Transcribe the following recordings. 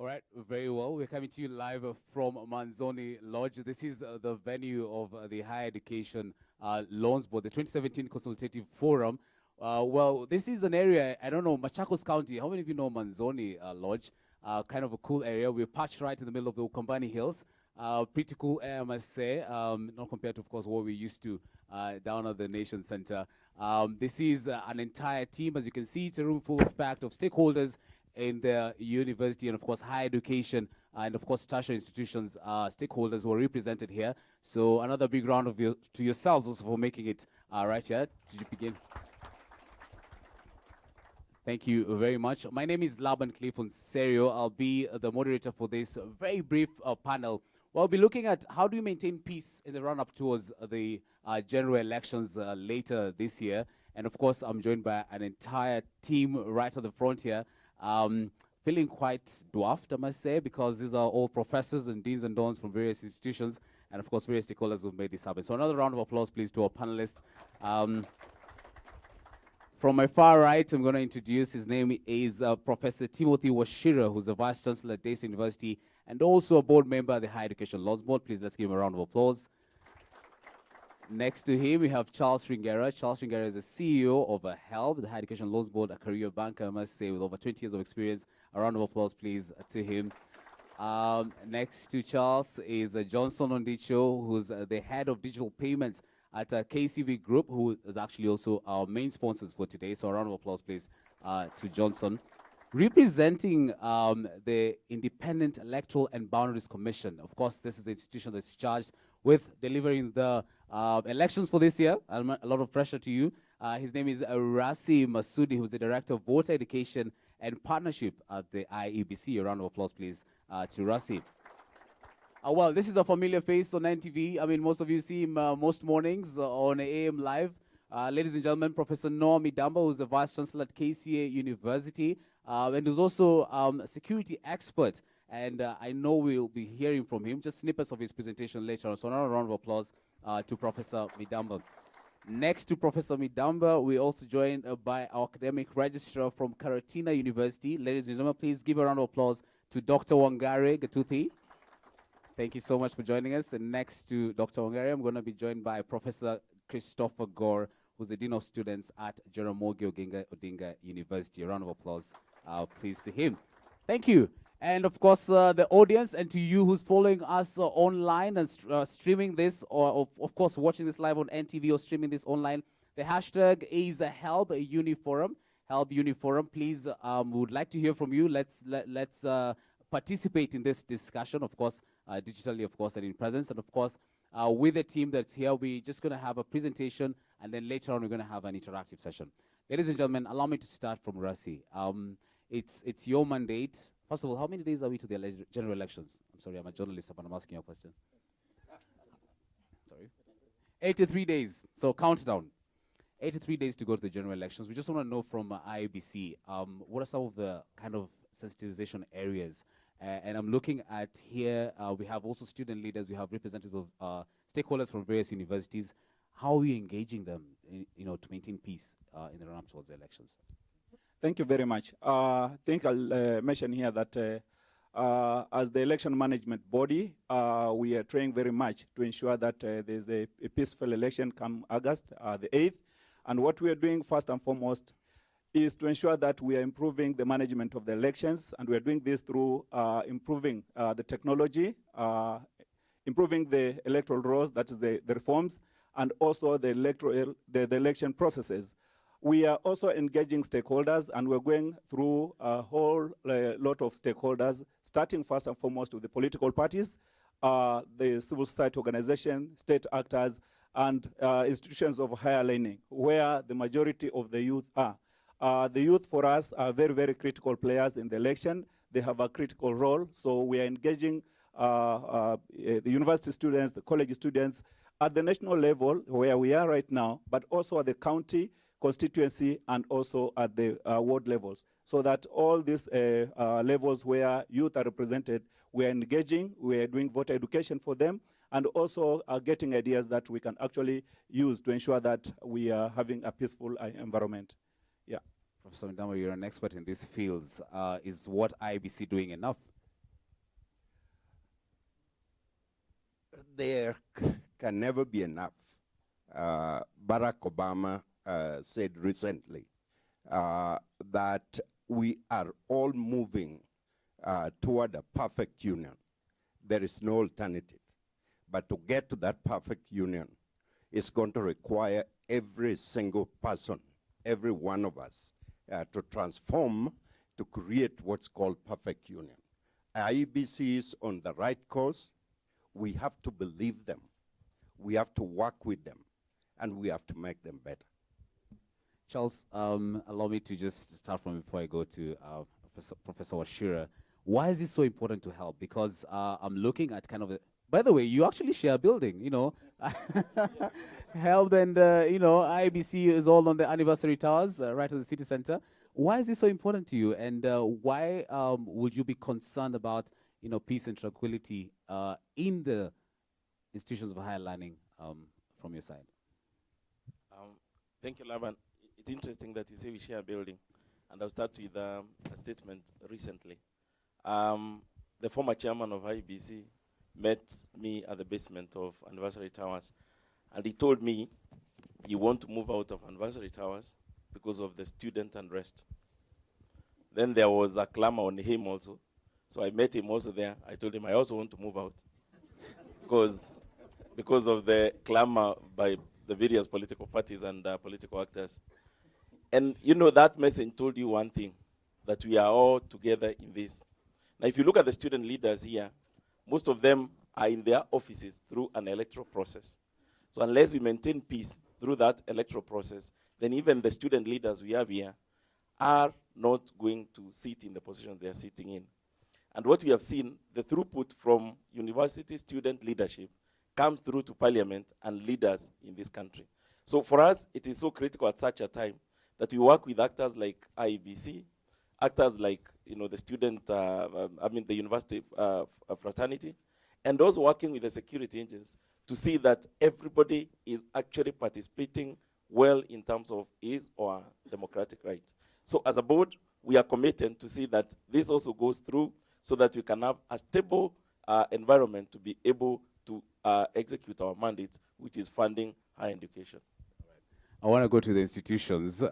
All right, very well. We're coming to you live from Manzoni Lodge. This is the venue of the Higher Education Loans Board, the 2017 Consultative Forum. Well, this is an area, I don't know, Machakos County. How many of you know Manzoni Lodge? Kind of a cool area. We're patched right in the middle of the Ukambani Hills. Pretty cool air, I must say, not compared to, of course, what we used to down at the Nation Center. This is an entire team. As you can see, it's a room full of packed of stakeholders in the university and, of course, higher education and, of course, tertiary institutions stakeholders who are represented here. So another big round of to yourselves also for making it right here. Did you begin? Thank you very much. My name is Laban Clifton Serio. I'll be the moderator for this very brief panel. We'll be looking at how do we maintain peace in the run-up towards the general elections later this year. And, of course, I'm joined by an entire team right at the front here. Feeling quite dwarfed, I must say, because these are all professors and deans and dons from various institutions, and of course various stakeholders who've made this happen. So another round of applause, please, to our panelists. From my far right, I'm going to introduce, his name is Professor Timothy Washira, who's the Vice Chancellor at Dace University, and also a board member at the Higher Education Laws Board. Please, let's give him a round of applause. Next to him, we have Charles Ringera. Charles Ringera is the CEO of HELB, the Higher Education Laws Board, a career banker, I must say, with over 20 years of experience. A round of applause, please, to him. Next to Charles is Johnson Ondicho, who's the head of digital payments at KCV Group, who is actually also our main sponsors for today. So a round of applause, please, to Johnson. Representing the Independent Electoral and Boundaries Commission. Of course, this is the institution that's charged with delivering the elections for this year. A lot of pressure to you. His name is Rasi Masudi, who's the Director of Voter Education and Partnership at the IEBC. A round of applause, please, to Rasi. Well, this is a familiar face on NTV. I mean, most of you see him most mornings on AM Live. Ladies and gentlemen, Professor Noah Midamba, who's the Vice Chancellor at KCA University, and who's also a security expert. And I know we'll be hearing from him, just snippets of his presentation later on. So another round of applause to Professor Midamba. Next to Professor Midamba, we're also joined by our academic registrar from Karatina University. Ladies and gentlemen, please give a round of applause to Dr. Wangare Gatuthi. Thank you so much for joining us. And next to Dr. Wangare, I'm going to be joined by Professor Christopher Gore, who's the Dean of Students at Jaramogi Oginga Odinga University. A round of applause, please, to him. Thank you. And, of course, the audience, and to you who's following us online and streaming this, or, of course, watching this live on NTV or streaming this online, the hashtag is HELB Uniforum. HELB Uniforum. Please, we would like to hear from you. Let's participate in this discussion, of course, digitally, of course, and in presence. And, of course, with the team that's here, we're just going to have a presentation, and then later on, we're going to have an interactive session. Ladies and gentlemen, allow me to start from Rasi. It's your mandate. First of all, how many days are we to the general elections? I'm sorry, I'm a journalist, but I'm asking you a question. Sorry. 83 days. So countdown. 83 days to go to the general elections. We just want to know from IBC, what are some of the kind of sensitization areas? And I'm looking at here, we have also student leaders, we have representatives of stakeholders from various universities. How are we engaging them, to maintain peace in the run-up towards the elections? Thank you very much. I think I'll mention here that as the election management body, we are trying very much to ensure that there's a peaceful election come August the 8th. And what we are doing first and foremost is to ensure that we are improving the management of the elections, and we are doing this through improving the technology, improving the electoral rolls, that is the reforms, and also the election processes. We are also engaging stakeholders, and we're going through a whole lot of stakeholders, starting first and foremost with the political parties, the civil society organization, state actors, and institutions of higher learning, where the majority of the youth are. The youth for us are very, very critical players in the election. They have a critical role, so we are engaging the university students, the college students, at the national level, where we are right now, but also at the county, constituency, and also at the ward levels, so that all these levels where youth are represented, we are engaging, we are doing voter education for them, and also getting ideas that we can actually use to ensure that we are having a peaceful environment. Yeah. Professor Ndama, you're an expert in these fields. Is what IBC doing enough there can never be enough. Barack Obama said recently that we are all moving toward a perfect union. There is no alternative. But to get to that perfect union is going to require every single person, every one of us, to transform to create what's called perfect union. IEBC is on the right course. We have to believe them. We have to work with them, and we have to make them better. Charles, allow me to just start from before I go to Professor Washira. Why is it so important to help? Because I'm looking at kind of by the way, you actually share a building, you know. Help and, you know, IBC is all on the anniversary towers right at the city center. Why is this so important to you? And why would you be concerned about, you know, peace and tranquility in the institutions of higher learning from your side? Thank you, Laban. It's interesting that you say we share a building. And I'll start with a statement recently. The former chairman of IBC met me at the basement of Anniversary Towers, and he told me he want to move out of Anniversary Towers because of the student unrest. Then there was a clamor on him also, so I met him also there. I told him I also want to move out because of the clamor by the various political parties and political actors. And you know, that message told you one thing, that we are all together in this. Now, if you look at the student leaders here, most of them are in their offices through an electoral process. So unless we maintain peace through that electoral process, then even the student leaders we have here are not going to sit in the position they are sitting in. And what we have seen, the throughput from university student leadership comes through to parliament and leaders in this country. So for us, it is so critical at such a time that we work with actors like IEBC, actors like, you know, the student, the university fraternity, and also working with the security agents to see that everybody is actually participating well in terms of his or her democratic rights. So as a board, we are committed to see that this also goes through so that we can have a stable environment to be able to execute our mandate, which is funding higher education. I want to go to the institutions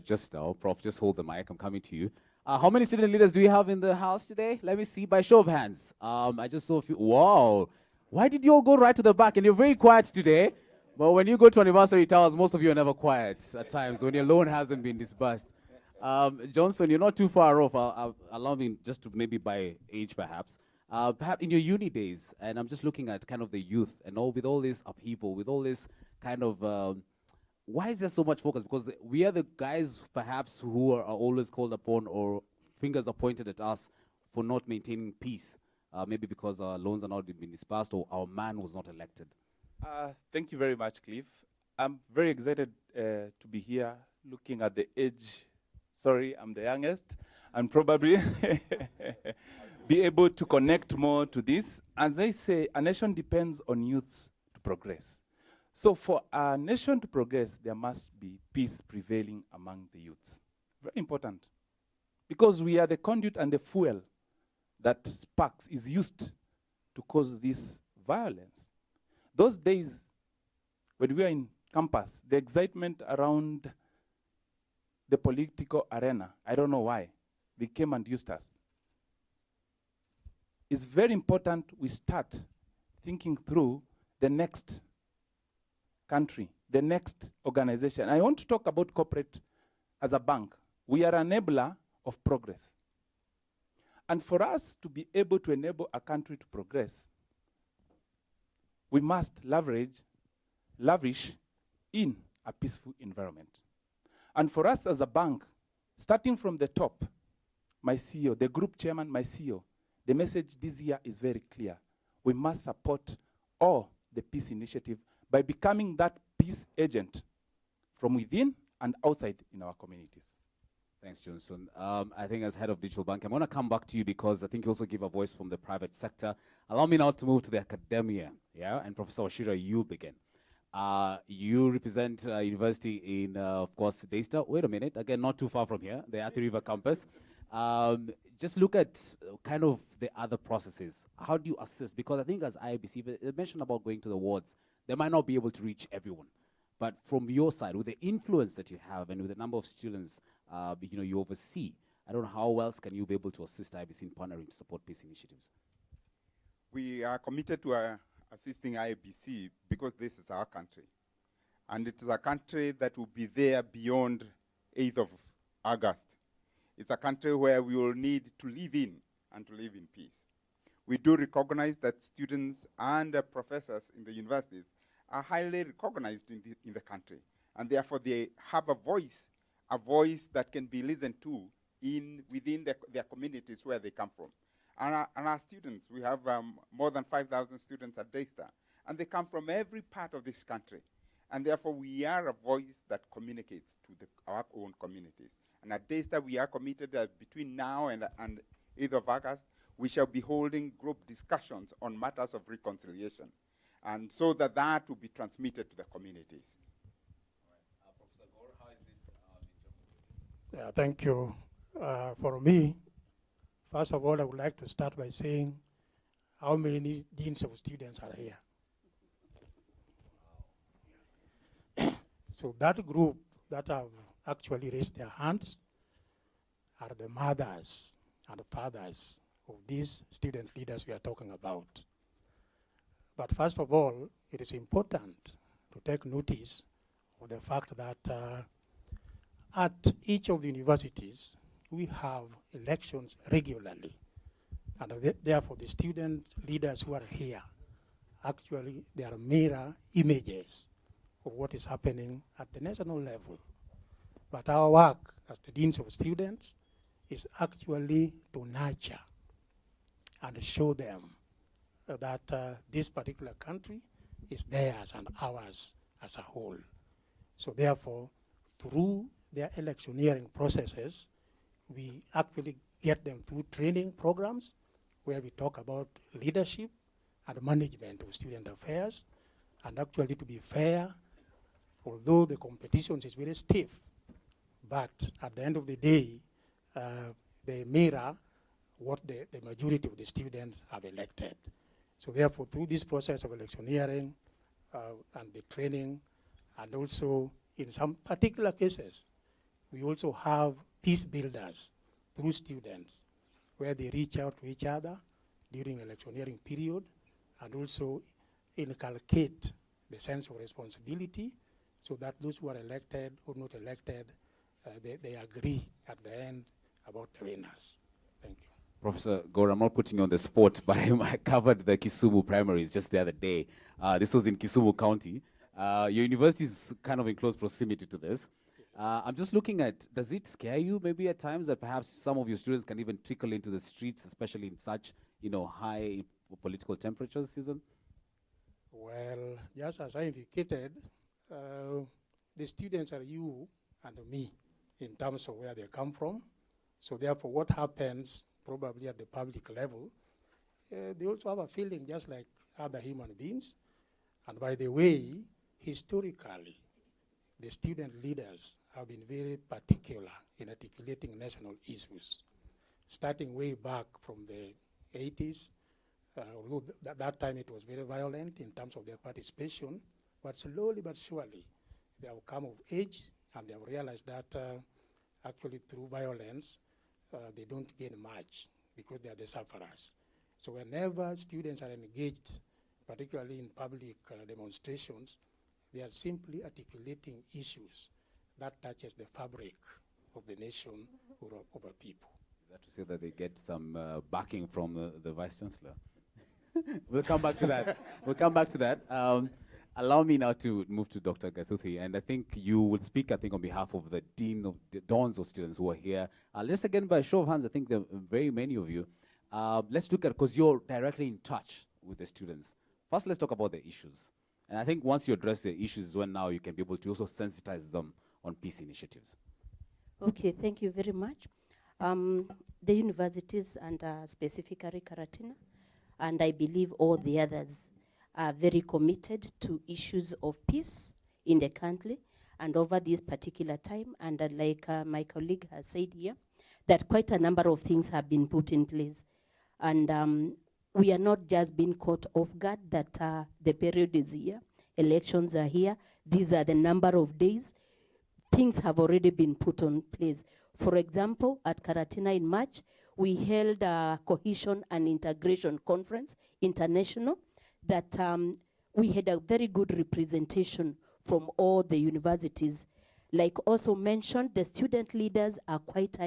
just now. Prof, just hold the mic. I'm coming to you. How many student leaders do we have in the house today? Let me see by show of hands. I just saw a few. Wow. Why did you all go right to the back? And you're very quiet today. But when you go to Anniversary Towers, most of you are never quiet at times when your loan hasn't been disbursed. Johnson, you're not too far off. Allow me just to maybe by age perhaps. Perhaps in your uni days, and I'm just looking at kind of the youth and all with all this upheaval, with all this kind of why is there so much focus? Because we are the guys, perhaps, who are always called upon or fingers are pointed at us for not maintaining peace, maybe because our loans are not being disbursed or our man was not elected. Thank you very much, Cliff. I'm very excited to be here looking at the age. Sorry, I'm the youngest, and probably be able to connect more to this. As they say, a nation depends on youth to progress. So for a nation to progress, there must be peace prevailing among the youths. Very important. Because we are the conduit and the fuel that sparks is used to cause this violence. Those days, when we were in campus, the excitement around the political arena, I don't know why, they came and used us. It's very important we start thinking through the next country, the next organization. I want to talk about corporate as a bank. We are an enabler of progress. And for us to be able to enable a country to progress, we must lavish in a peaceful environment. And for us as a bank, starting from the top, my CEO, the group chairman, my CEO, the message this year is very clear. We must support all the peace initiative by becoming that peace agent from within and outside in our communities. Thanks, Johnson. I think as head of digital bank, I'm going to come back to you because I think you also give a voice from the private sector. Allow me now to move to the academia, yeah? And Professor Washira, you begin. You represent a university in, of course, Daystar. Wait a minute, again, not too far from here, the Athi River campus. Just look at kind of the other processes. How do you assist? Because I think as IABC, they mentioned about going to the wards. They might not be able to reach everyone. But from your side, with the influence that you have and with the number of students you oversee, I don't know how else can you be able to assist IABC in partnering to support peace initiatives? We are committed to assisting IABC because this is our country. And it is a country that will be there beyond 8th of August. It's a country where we will need to live in and to live in peace. We do recognize that students and professors in the universities are highly recognized in the country. And therefore they have a voice that can be listened to within their communities where they come from. And our students, we have more than 5,000 students at Daystar, and they come from every part of this country. And therefore we are a voice that communicates to our own communities. And at Daystar we are committed that between now and 8th of August, we shall be holding group discussions on matters of reconciliation. And so that will be transmitted to the communities. Professor Gore, how is it in Jammu? Yeah, thank you. For me, first of all, I would like to start by saying how many deans of students are here. So that group that have actually raised their hands are the mothers and fathers of these student leaders we are talking about. But first of all, it is important to take notice of the fact that at each of the universities, we have elections regularly. And therefore, the student leaders who are here, actually, they are mirror images of what is happening at the national level. But our work as the deans of students is actually to nurture and show them that this particular country is theirs and ours as a whole. So therefore, through their electioneering processes, we actually get them through training programs where we talk about leadership and management of student affairs. And actually, to be fair, although the competition is very stiff, but at the end of the day, they mirror what the majority of the students have elected. So therefore, through this process of electioneering and the training, and also in some particular cases, we also have peace builders through students, where they reach out to each other during electioneering period, and also inculcate the sense of responsibility, so that those who are elected or not elected, they agree at the end about the winners. Thank you. Professor Gore, I'm not putting you on the spot, but I covered the Kisumu primaries just the other day. This was in Kisumu County. Your university is kind of in close proximity to this. I'm just looking at, does it scare you maybe at times that perhaps some of your students can even trickle into the streets, especially in such, high political temperatures, Susan? Well, just as I indicated, the students are you and me in terms of where they come from. So therefore, what happens probably at the public level, they also have a feeling just like other human beings. And by the way, historically, the student leaders have been very particular in articulating national issues, starting way back from the 80s, although that time it was very violent in terms of their participation, but slowly but surely they have come of age and they have realized that actually through violence, they don't gain much because they are the sufferers. So whenever students are engaged, particularly in public demonstrations, they are simply articulating issues that touches the fabric of the nation or of a people. Is that to say that they get some backing from the Vice Chancellor? We'll come back to that. We'll come back to that. Allow me now to move to Dr. Gathuthi, and I think you will speak, on behalf of the Dean of the Dons of students who are here. Let's again, by a show of hands, I think there are very many of you. Let's look at, because you're directly in touch with the students. First, let's talk about the issues. And I think once you address the issues, when now you can be able to also sensitize them on peace initiatives. Okay, thank you very much. The universities and specifically Karatina, and I believe all the others are very committed to issues of peace in the country and over this particular time. And like my colleague has said here, that quite a number of things have been put in place. And we are not just being caught off guard that the period is here, elections are here, these are the number of days. Things have already been put on place. For example, at Karatina in March, we held a cohesion and integration conference, international, that we had a very good representation from all the universities. Like also mentioned, the student leaders are quite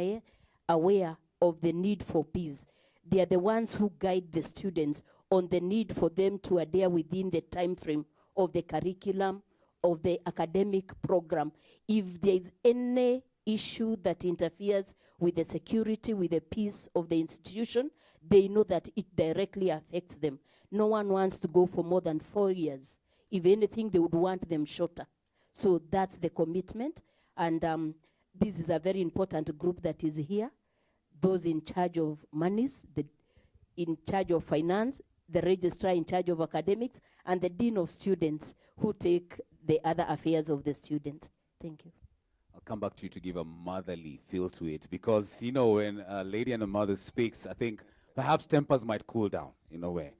aware of the need for peace. They are the ones who guide the students on the need for them to adhere within the time frame of the curriculum, of the academic program. If there is any issue that interferes with the security, with the peace of the institution, they know that it directly affects them. No one wants to go for more than 4 years. If anything, they would want them shorter. So that's the commitment. And this is a very important group that is here. Those in charge of monies, in charge of finance, the registrar in charge of academics, and the dean of students who take the other affairs of the students. Thank you. I'll come back to you to give a motherly feel to it, because, you know, when a lady and a mother speaks, I think perhaps tempers might cool down in a way.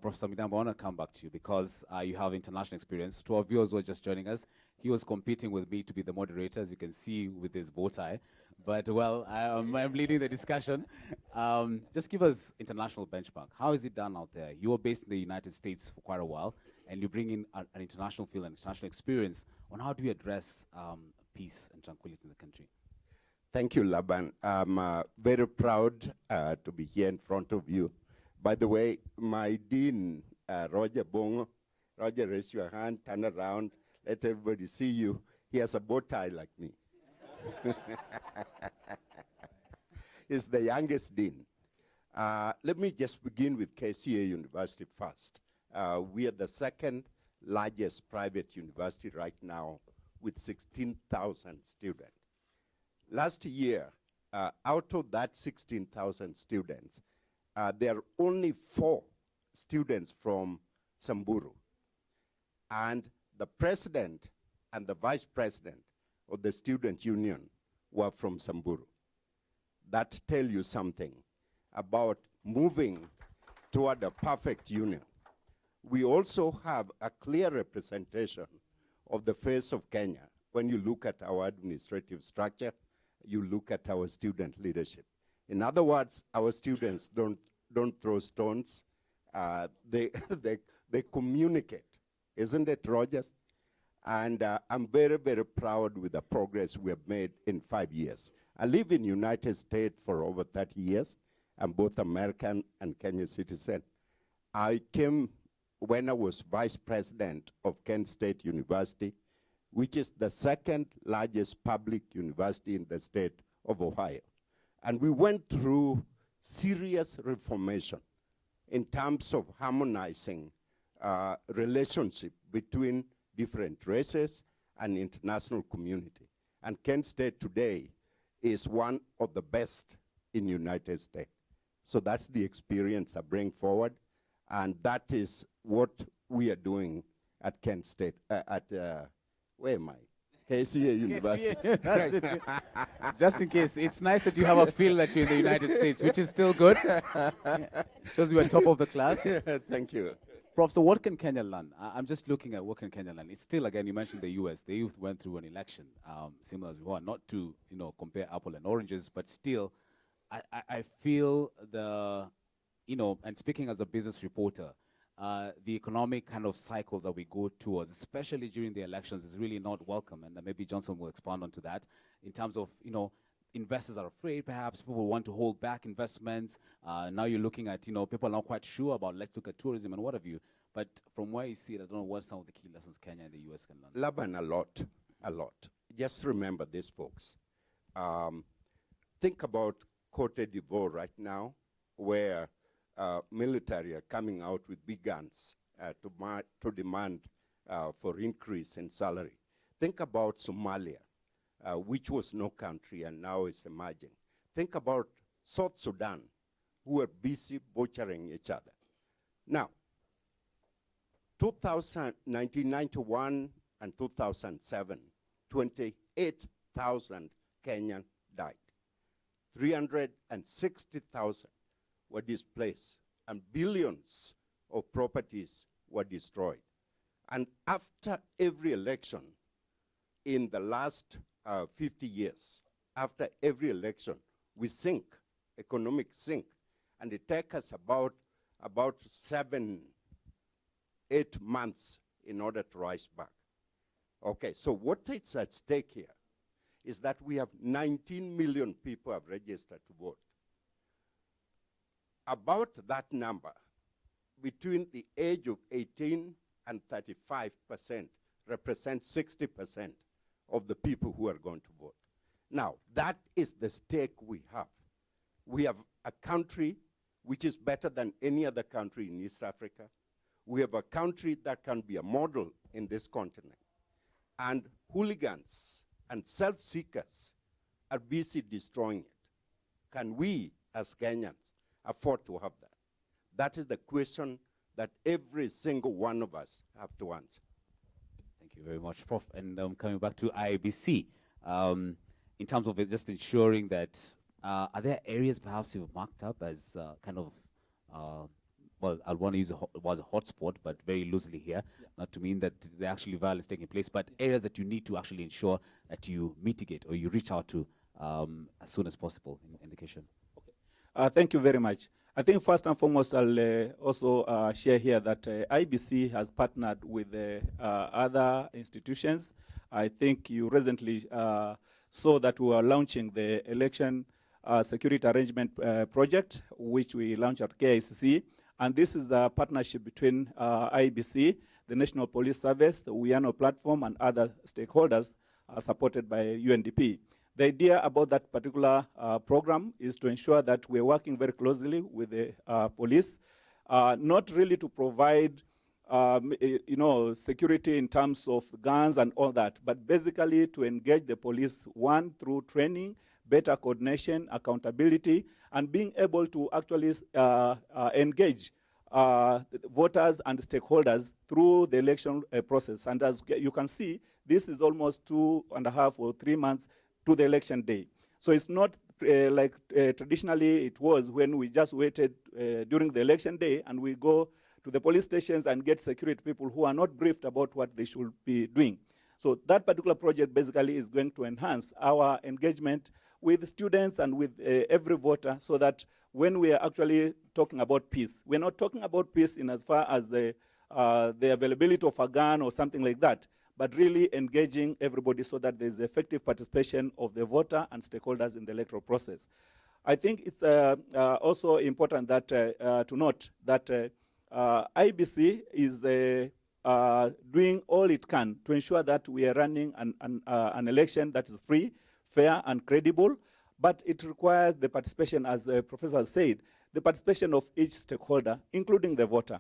Professor Midamba, I want to come back to you because you have international experience. To our viewers who are just joining us, he was competing with me to be the moderator, as you can see with his bow tie. But, well, I'm leading the discussion. Just give us international benchmark. How is it done out there? You were based in the United States for quite a while, and you bring in an international feel and international experience on how do you address peace and tranquility in the country. Thank you, Laban. I'm very proud to be here in front of you. By the way, my dean, Roger Bongo, Roger, raise your hand, turn around, let everybody see you. He has a bow tie like me. He's the youngest dean. Let me just begin with KCA University first. We are the second largest private university right now with 16,000 students. Last year, out of that 16,000 students, there are only 4 students from Samburu. And the president and the vice president of the student union were from Samburu. That tells you something about moving toward a perfect union. We also have a clear representation of the face of Kenya. When you look at our administrative structure, you look at our student leadership. In other words, our students don't throw stones. They communicate. Isn't it, Rogers? And I'm very, very proud with the progress we have made in 5 years. I live in the United States for over 30 years. I'm both American and Kenyan citizen. I came when I was vice president of Kent State University, which is the second largest public university in the state of Ohio. And we went through serious reformation in terms of harmonizing relationship between different races and international community. And Kent State today is one of the best in the United States. So that's the experience I bring forward, and that is what we are doing at Kent State, where am I? KCA University. Just in case, it's nice that you have a feel that you're in the United States, which is still good. Shows you are top of the class. Thank you. Prof, so what can Kenya learn? I'm just looking at what can Kenya learn. It's still, again, you mentioned the US. The youth went through an election, similar as we want, not to, compare apple and oranges, but still, I feel and speaking as a business reporter, the economic kind of cycles that we go towards, especially during the elections, is really not welcome. And maybe Johnson will expand onto that in terms of, investors are afraid, perhaps people want to hold back investments. Now you're looking at, people are not quite sure about, let's look at tourism and what have you. But from where you see it, I don't know what some of the key lessons Kenya and the US can learn. Laban, a lot. Just remember this, folks. Think about Cote d'Ivoire right now, where military are coming out with big guns to demand for increase in salary. Think about Somalia, which was no country and now is emerging. Think about South Sudan, who are busy butchering each other. Now, 1991 and 2007, 28,000 Kenyans died. 360,000 were displaced, and billions of properties were destroyed. And after every election in the last 50 years, after every election, we sink, economic sink, and it takes us about 7, 8 months in order to rise back. Okay, so what is at stake here is that we have 19 million people have registered to vote. About that number, between the age of 18 and 35% represent 60% of the people who are going to vote. Now, that is the stake we have. We have a country which is better than any other country in East Africa. We have a country that can be a model in this continent. And hooligans and self-seekers are busy destroying it. Can we, as Kenyans, afford to have that? That is the question that every single one of us have to answer. Thank you very much, Prof. And coming back to IBC, in terms of just ensuring that, are there areas perhaps you've marked up as kind of, well, I want to use was a hotspot, but very loosely here, not to mean that there actually violence taking place, but areas that you need to actually ensure that you mitigate or you reach out to as soon as possible in indication? Thank you very much. I think first and foremost, I'll also share here that IBC has partnered with other institutions. I think you recently saw that we are launching the election security arrangement project, which we launched at KICC. And this is a partnership between IBC, the National Police Service, the WIANO platform, and other stakeholders supported by UNDP. The idea about that particular program is to ensure that we're working very closely with the police, not really to provide security in terms of guns and all that, but basically to engage the police, one, through training, better coordination, accountability, and being able to actually engage voters and stakeholders through the election process. And as you can see, this is almost 2.5 or 3 months to the election day. So it's not like traditionally it was when we just waited during the election day and we go to the police stations and get security people who are not briefed about what they should be doing. So that particular project basically is going to enhance our engagement with students and with every voter, so that when we are actually talking about peace, we're not talking about peace in as far as the availability of a gun or something like that, but really engaging everybody so that there's effective participation of the voter and stakeholders in the electoral process. I think it's also important that to note that IBC is doing all it can to ensure that we are running an election that is free, fair, and credible, but it requires the participation, as the professor said, the participation of each stakeholder, including the voter.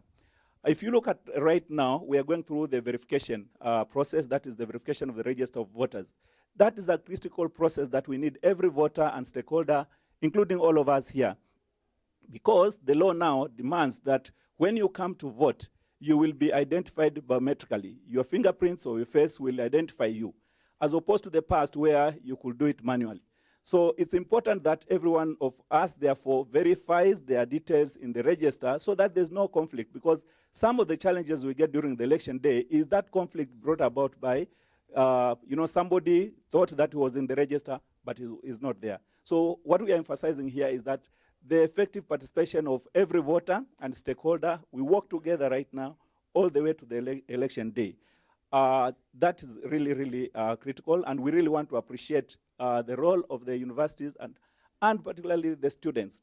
If you look at right now, we are going through the verification process, that is the verification of the register of voters. That is a critical process that we need every voter and stakeholder, including all of us here. Because the law now demands that when you come to vote, you will be identified biometrically. Your fingerprints or your face will identify you, as opposed to the past where you could do it manually. So it's important that every one of us, therefore, verifies their details in the register so that there's no conflict, because some of the challenges we get during the election day is that conflict brought about by, somebody thought that he was in the register, but is not there. So what we are emphasizing here is that the effective participation of every voter and stakeholder, we work together right now all the way to the election day. That is really, really critical, and we really want to appreciate the role of the universities and particularly the students.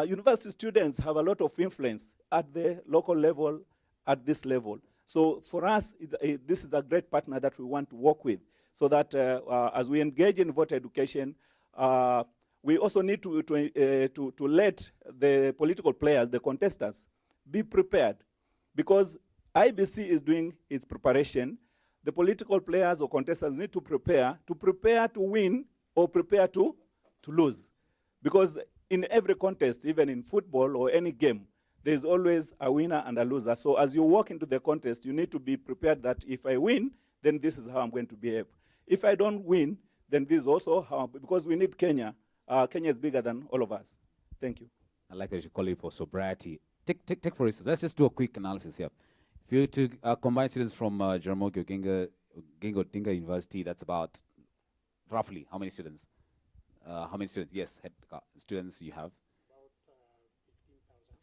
University students have a lot of influence at the local level, at this level. So for us, this is a great partner that we want to work with, so that as we engage in voter education, we also need to let the political players, the contestants, be prepared, because IBC is doing its preparation. The political players or contestants need to prepare to win or prepare to lose. Because in every contest, even in football or any game, there's always a winner and a loser. So as you walk into the contest, you need to be prepared that if I win, then this is how I'm going to behave. If I don't win, then this is also how, because we need Kenya Kenya is bigger than all of us. Thank you. I like that you call it for sobriety. Take for instance, let's just do a quick analysis here. If you were to combine students from Jaramogi Oginga Odinga University, that's about roughly how many students? How many students? Yes, students you have? About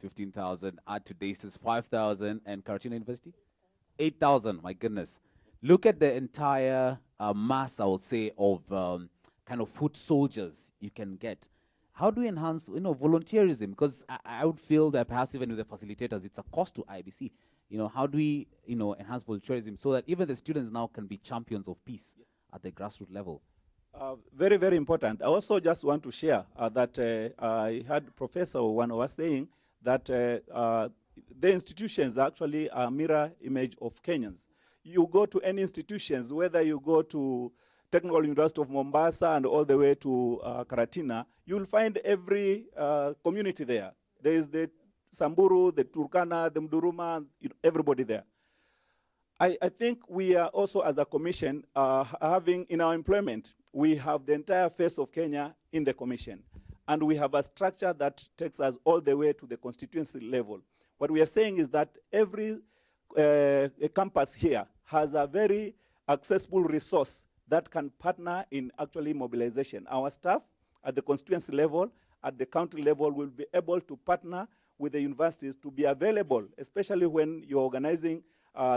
15,000. Add to DASIS 5,000. And Karatina University? 8,000. My goodness. Look at the entire mass, I would say, of kind of foot soldiers you can get. How do we enhance, volunteerism? Because I would feel that perhaps even with the facilitators, it's a cost to IBC. How do we, enhance volunteerism so that even the students now can be champions of peace at the grassroots level? Very, very important. I also just want to share that I had Professor one was saying that the institutions actually are a mirror image of Kenyans. You go to any institutions, whether you go to Technical University of Mombasa and all the way to Karatina, you'll find every community there. There is the Samburu, the Turkana, the Mduruma, everybody there. I think we are also, as a commission, having in our employment, we have the entire face of Kenya in the commission. And we have a structure that takes us all the way to the constituency level. What we are saying is that every campus here has a very accessible resource that can partner in actually mobilization. Our staff at the constituency level, at the county level, will be able to partner with the universities to be available, especially when you're organizing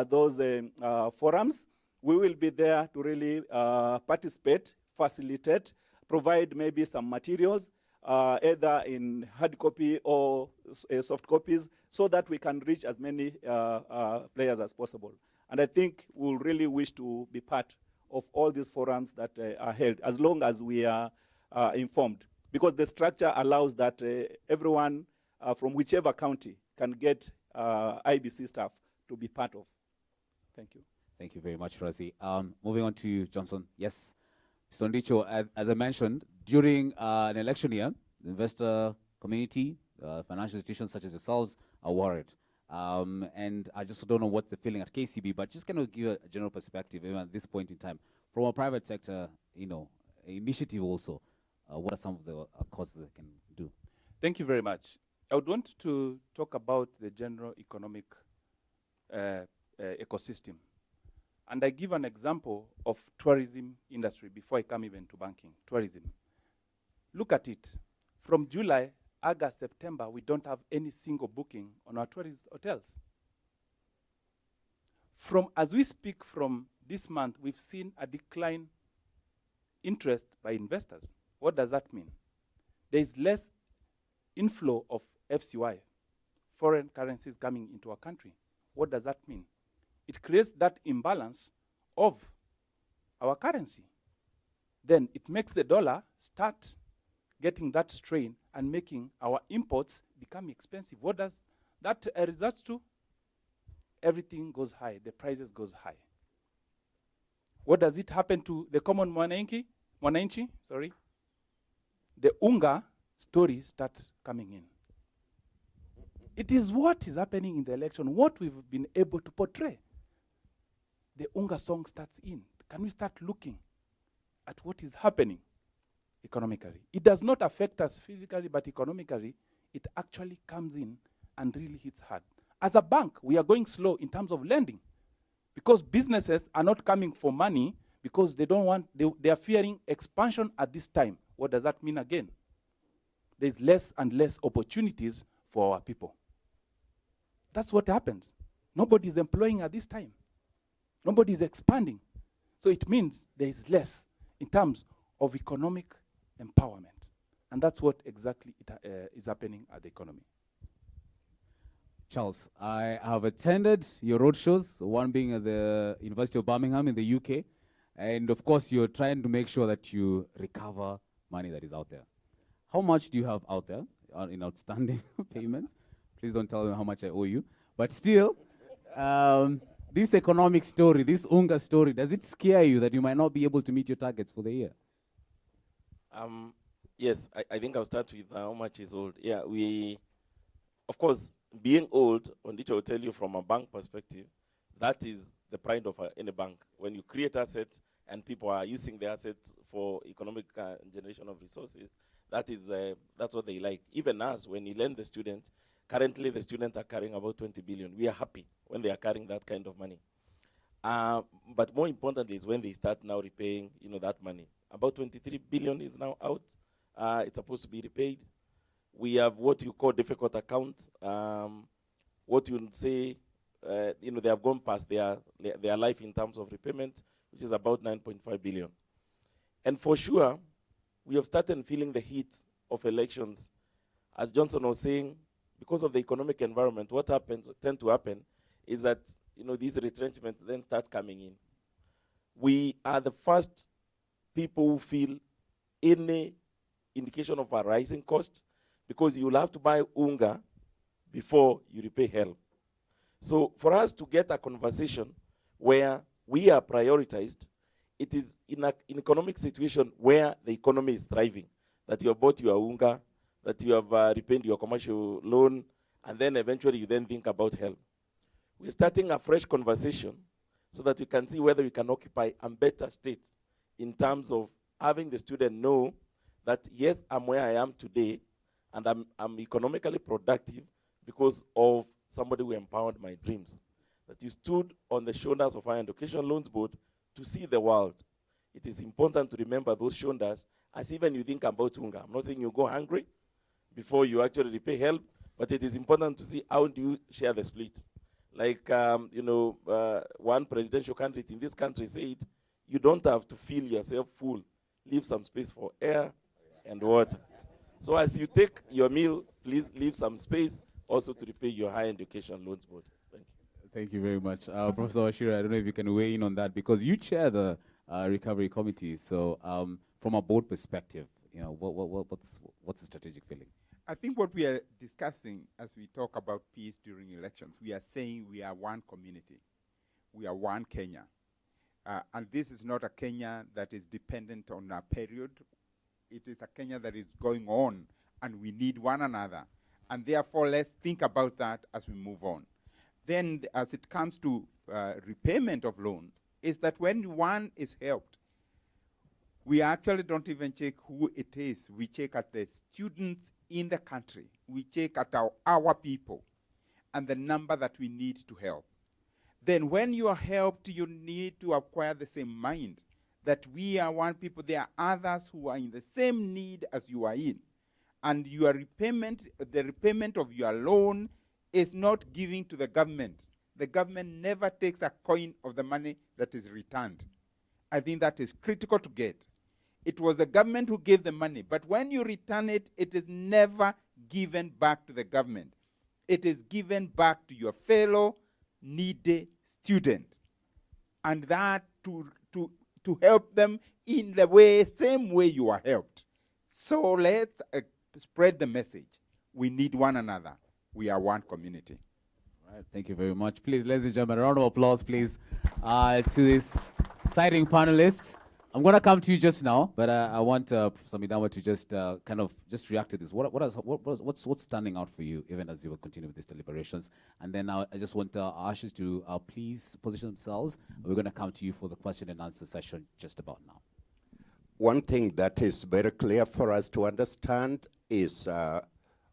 those forums. We will be there to really participate, facilitate, provide maybe some materials, either in hard copy or soft copies, so that we can reach as many players as possible. And I think we'll really wish to be part of all these forums that are held, as long as we are informed. Because the structure allows that everyone from whichever county can get IBC staff to be part of. Thank you. Thank you very much, Rosie. Moving on to you, Johnson. Yes. Mr. Ndicho, as I mentioned, during an election year, the investor community, financial institutions such as yourselves are worried. And I just don't know what's the feeling at KCB, but just kind of give a general perspective, even at this point in time, from a private sector, initiative also. What are some of the causes they can do? Thank you very much. I would want to talk about the general economic ecosystem. And I give an example of tourism industry before I come even to banking. Tourism. Look at it. From July, August, September, we don't have any single booking on our tourist hotels. As we speak from this month, we've seen a decline interest by investors. What does that mean? There is less inflow of FCY, foreign currencies coming into our country. What does that mean? It creates that imbalance of our currency. Then it makes the dollar start getting that strain and making our imports become expensive. What does that result to? Everything goes high. The prices goes high. What does it happen to the common mwananchi? The unga story starts coming in. It is what is happening in the election, what we've been able to portray. The unga song starts in. Can we start looking at what is happening economically? It does not affect us physically, but economically, it actually comes in and really hits hard. As a bank, we are going slow in terms of lending because businesses are not coming for money because they don't want, they are fearing expansion at this time. What does that mean again? There's less and less opportunities for our people. That's what happens. Nobody is employing at this time. Nobody is expanding. So it means there is less in terms of economic empowerment. And that's what exactly is happening at the economy. Charles, I have attended your roadshows, one being at the University of Birmingham in the UK. And of course, you're trying to make sure that you recover money that is out there. How much do you have out there in outstanding payments? Please don't tell me how much I owe you. But still, this economic story, this UNGA story, does it scare you that you might not be able to meet your targets for the year? Yes, I think I'll start with how much is old. Yeah, of course, being old, on which I will tell you from a bank perspective, that is the pride of any bank. When you create assets and people are using the assets for economic generation of resources, That's what they like. Even us, when you lend the students, currently the students are carrying about 20 billion. We are happy when they are carrying that kind of money. But more importantly is when they start now repaying, that money. About 23 billion is now out. It's supposed to be repaid. We have what you call difficult accounts. What you would say, they have gone past their life in terms of repayment, which is about 9.5 billion. And for sure, we have started feeling the heat of elections. As Johnson was saying, because of the economic environment, what tend to happen is that these retrenchments then start coming in. We are the first people who feel any indication of a rising cost, because you'll have to buy unga before you repay help. So for us to get a conversation where we are prioritized, it is in an economic situation where the economy is thriving, that you have bought your unga, that you have repaid your commercial loan, and then eventually you then think about help. We're starting a fresh conversation so that we can see whether we can occupy a better state in terms of having the student know that, yes, I'm where I am today, and I'm economically productive because of somebody who empowered my dreams. That you stood on the shoulders of our Education Loans Board to see the world. It is important to remember those shoulders as even you think about unga. I'm not saying you go hungry before you actually repay help, but it is important to see how do you share the split. Like, one presidential candidate in this country said, you don't have to fill yourself full. Leave some space for air and water. So as you take your meal, please leave some space also to repay your higher education loans board. Thank you. Thank you very much. Professor Washira, I don't know if you can weigh in on that, because you chair the recovery committee. So from a board perspective, what's the strategic feeling? I think what we are discussing as we talk about peace during elections, we are saying we are one community. We are one Kenya. And this is not a Kenya that is dependent on a period. It is a Kenya that is going on, and we need one another. And therefore, let's think about that as we move on. Then, as it comes to repayment of loan, is that when one is helped, we actually don't even check who it is. We check at the students in the country. We check at our people and the number that we need to help. Then when you are helped, you need to acquire the same mind that we are one people. There are others who are in the same need as you are in. And your repayment, the repayment of your loan is not giving to the government. The government never takes a coin of the money that is returned. I think that is critical to get. It was the government who gave the money, but when you return it, it is never given back to the government. It is given back to your fellow needy student, and that to help them in the same way you are helped. So let's spread the message. We need one another. We are one community. All right, thank you very much. Please, ladies and gentlemen, a round of applause, please, to this exciting panelists. I'm going to come to you just now, but I want Samidawa to just kind of just react to this. What's standing out for you, even as you will continue with these deliberations? And then now I just want our ushers to please position themselves. We're going to come to you for the question and answer session just about now. One thing that is very clear for us to understand is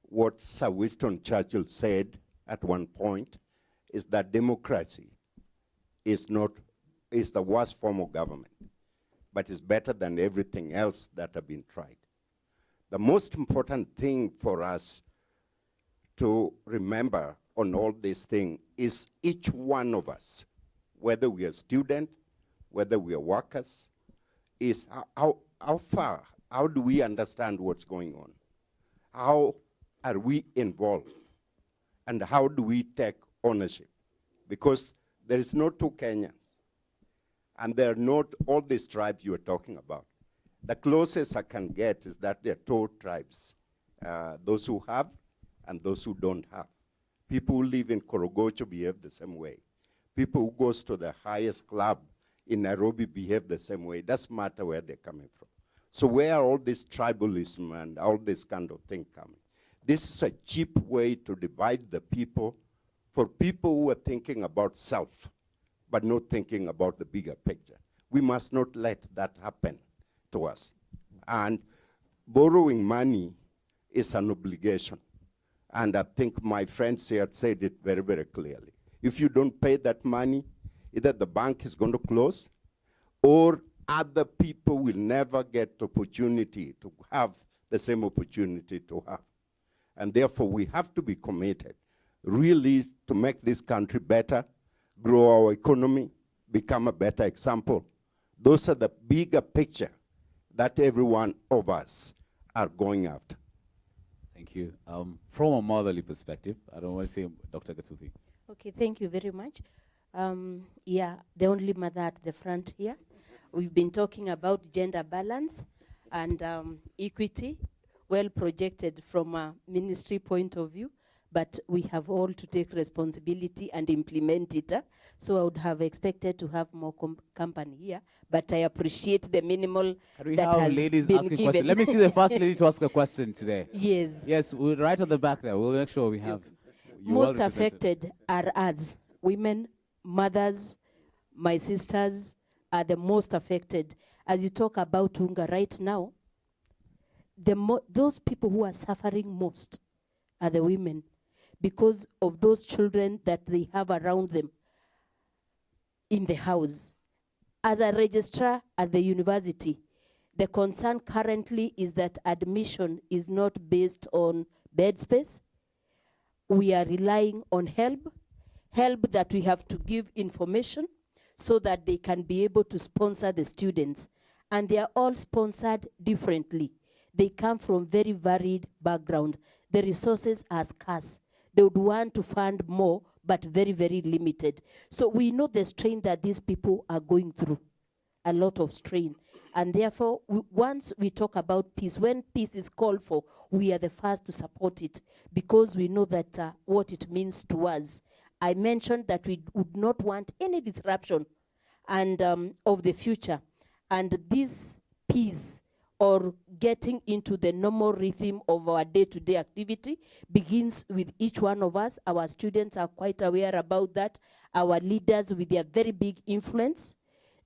what Sir Winston Churchill said at one point, is that democracy is the worst form of government, but is better than everything else that have been tried. The most important thing for us to remember on all this thing is each one of us, whether we are students, whether we are workers, is how do we understand what's going on? How are we involved? And how do we take ownership? Because there is no two Kenyans. And they're not all these tribes you are talking about. The closest I can get is that there are two tribes, those who have and those who don't have. People who live in Korogocho behave the same way. People who goes to the highest club in Nairobi behave the same way. It doesn't matter where they're coming from. So where are all this tribalism and all this kind of thing coming? This is a cheap way to divide the people for people who are thinking about self, but not thinking about the bigger picture. We must not let that happen to us. And borrowing money is an obligation. And I think my friends here said it very, very clearly. If you don't pay that money, either the bank is going to close or other people will never get the opportunity to have the same opportunity to have. And therefore, we have to be committed really to make this country better, grow our economy, become a better example. Those are the bigger picture that every one of us are going after. Thank you. From a motherly perspective, I don't want to say Dr. Gatuthi. Okay, thank you very much. Yeah, the only mother at the front here. We've been talking about gender balance and equity, well projected from a ministry point of view, but we have all to take responsibility and implement it. So I would have expected to have more company here, but I appreciate the minimal Can we that have has ladies been asking given. questions? Let me see the first lady to ask a question today. Yes. Yes, right on the back there. We'll make sure we have you well Most represented. affected are us, women, mothers, my sisters are the most affected. As you talk about hunger right now, those people who are suffering most are the women because of those children that they have around them in the house. As a registrar at the university, the concern currently is that admission is not based on bed space. We are relying on help that we have to give information so that they can be able to sponsor the students. And they are all sponsored differently. They come from very varied background. The resources are scarce. They would want to fund more, but very, very limited. So we know the strain that these people are going through, a lot of strain. And therefore, once we talk about peace, when peace is called for, we are the first to support it because we know that what it means to us. I mentioned that we would not want any disruption and of the future. And this peace or getting into the normal rhythm of our day-to-day activity begins with each one of us. Our students are quite aware about that. Our leaders with their very big influence,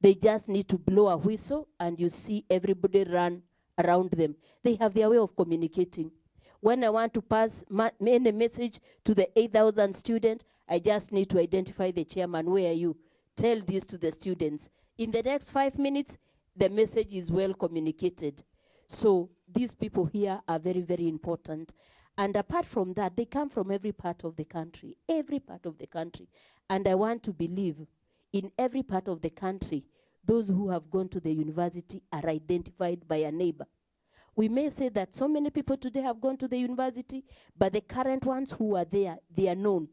they just need to blow a whistle and you see everybody run around them. They have their way of communicating. When I want to pass any message to the 8,000 students, I just need to identify the chairman. Where are you? Tell this to the students. In the next 5 minutes, the message is well communicated. So these people here are very, very important. And apart from that, they come from every part of the country, every part of the country. And I want to believe in every part of the country, those who have gone to the university are identified by a neighbor. We may say that so many people today have gone to the university, but the current ones who are there, they are known.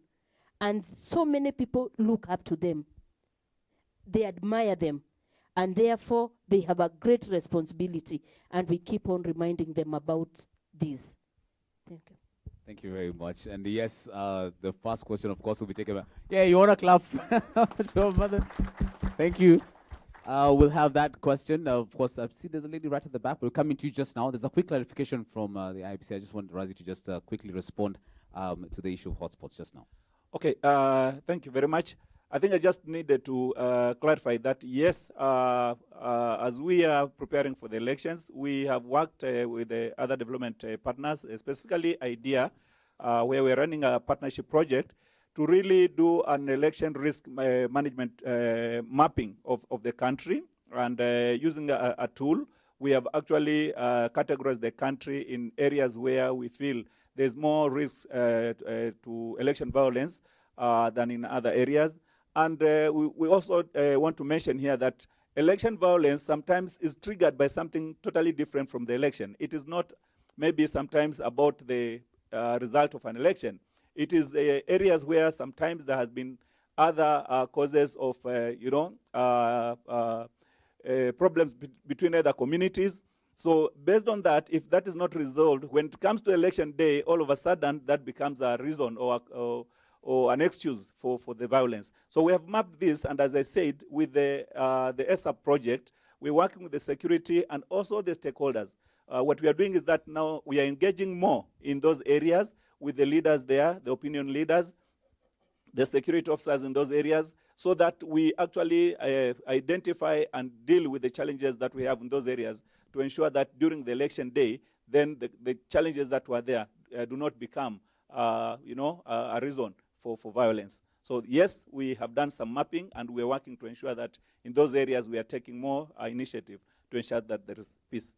And so many people look up to them. They admire them. And therefore, they have a great responsibility. And we keep on reminding them about this. Thank you. Thank you very much. And yes, the first question, of course, will be taken by... Yeah, you want to clap to your mother? Thank you. We'll have that question. Of course, I see there's a lady right at the back. We're coming to you just now. There's a quick clarification from the IBC. I just want Razi to just quickly respond to the issue of hotspots just now. Okay, thank you very much. I think I just needed to clarify that, yes, as we are preparing for the elections, we have worked with the other development partners, specifically IDEA, where we're running a partnership project to really do an election risk management mapping of the country. And using a tool, we have actually categorized the country in areas where we feel there's more risk to election violence than in other areas. And we also want to mention here that election violence sometimes is triggered by something totally different from the election. It is not maybe sometimes about the result of an election. It is areas where sometimes there has been other causes of, problems between other communities. So based on that, if that is not resolved, when it comes to election day, all of a sudden that becomes a reason or an excuse for the violence. So we have mapped this, and as I said, with the ESAP project, we're working with the security and also the stakeholders. What we are doing is that now we are engaging more in those areas with the leaders there, the opinion leaders, the security officers in those areas, so that we actually identify and deal with the challenges that we have in those areas to ensure that during the election day, then the challenges that were there do not become, a reason for violence. So yes, we have done some mapping, and we are working to ensure that in those areas we are taking more initiative to ensure that there is peace.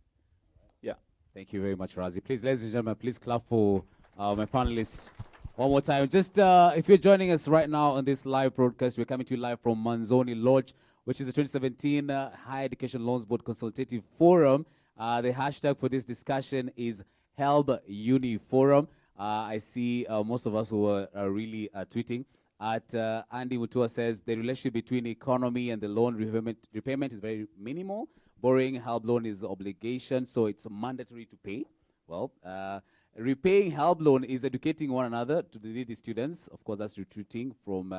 Yeah. Thank you very much, Razi. Please, ladies and gentlemen, please clap for my panelists one more time. Just if you're joining us right now on this live broadcast, we're coming to you live from Manzoni Lodge, which is the 2017 Higher Education Loans Board Consultative Forum. The hashtag for this discussion is HELB Uni Forum. I see most of us who are really tweeting. Andy Mutua says the relationship between economy and the loan repayment is very minimal. Borrowing HELB loan is obligation, so it's mandatory to pay. Well, repaying HELB loan is educating one another to the needy students. Of course, that's recruiting from,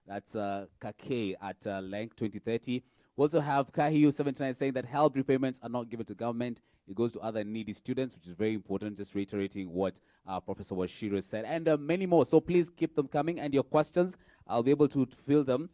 that's Kake at Length 2030. We also have Kahiu 79 saying that HELB repayments are not given to government. It goes to other needy students, which is very important, just reiterating what Professor Washiro said. And many more, so please keep them coming. And your questions, I'll be able to fill them.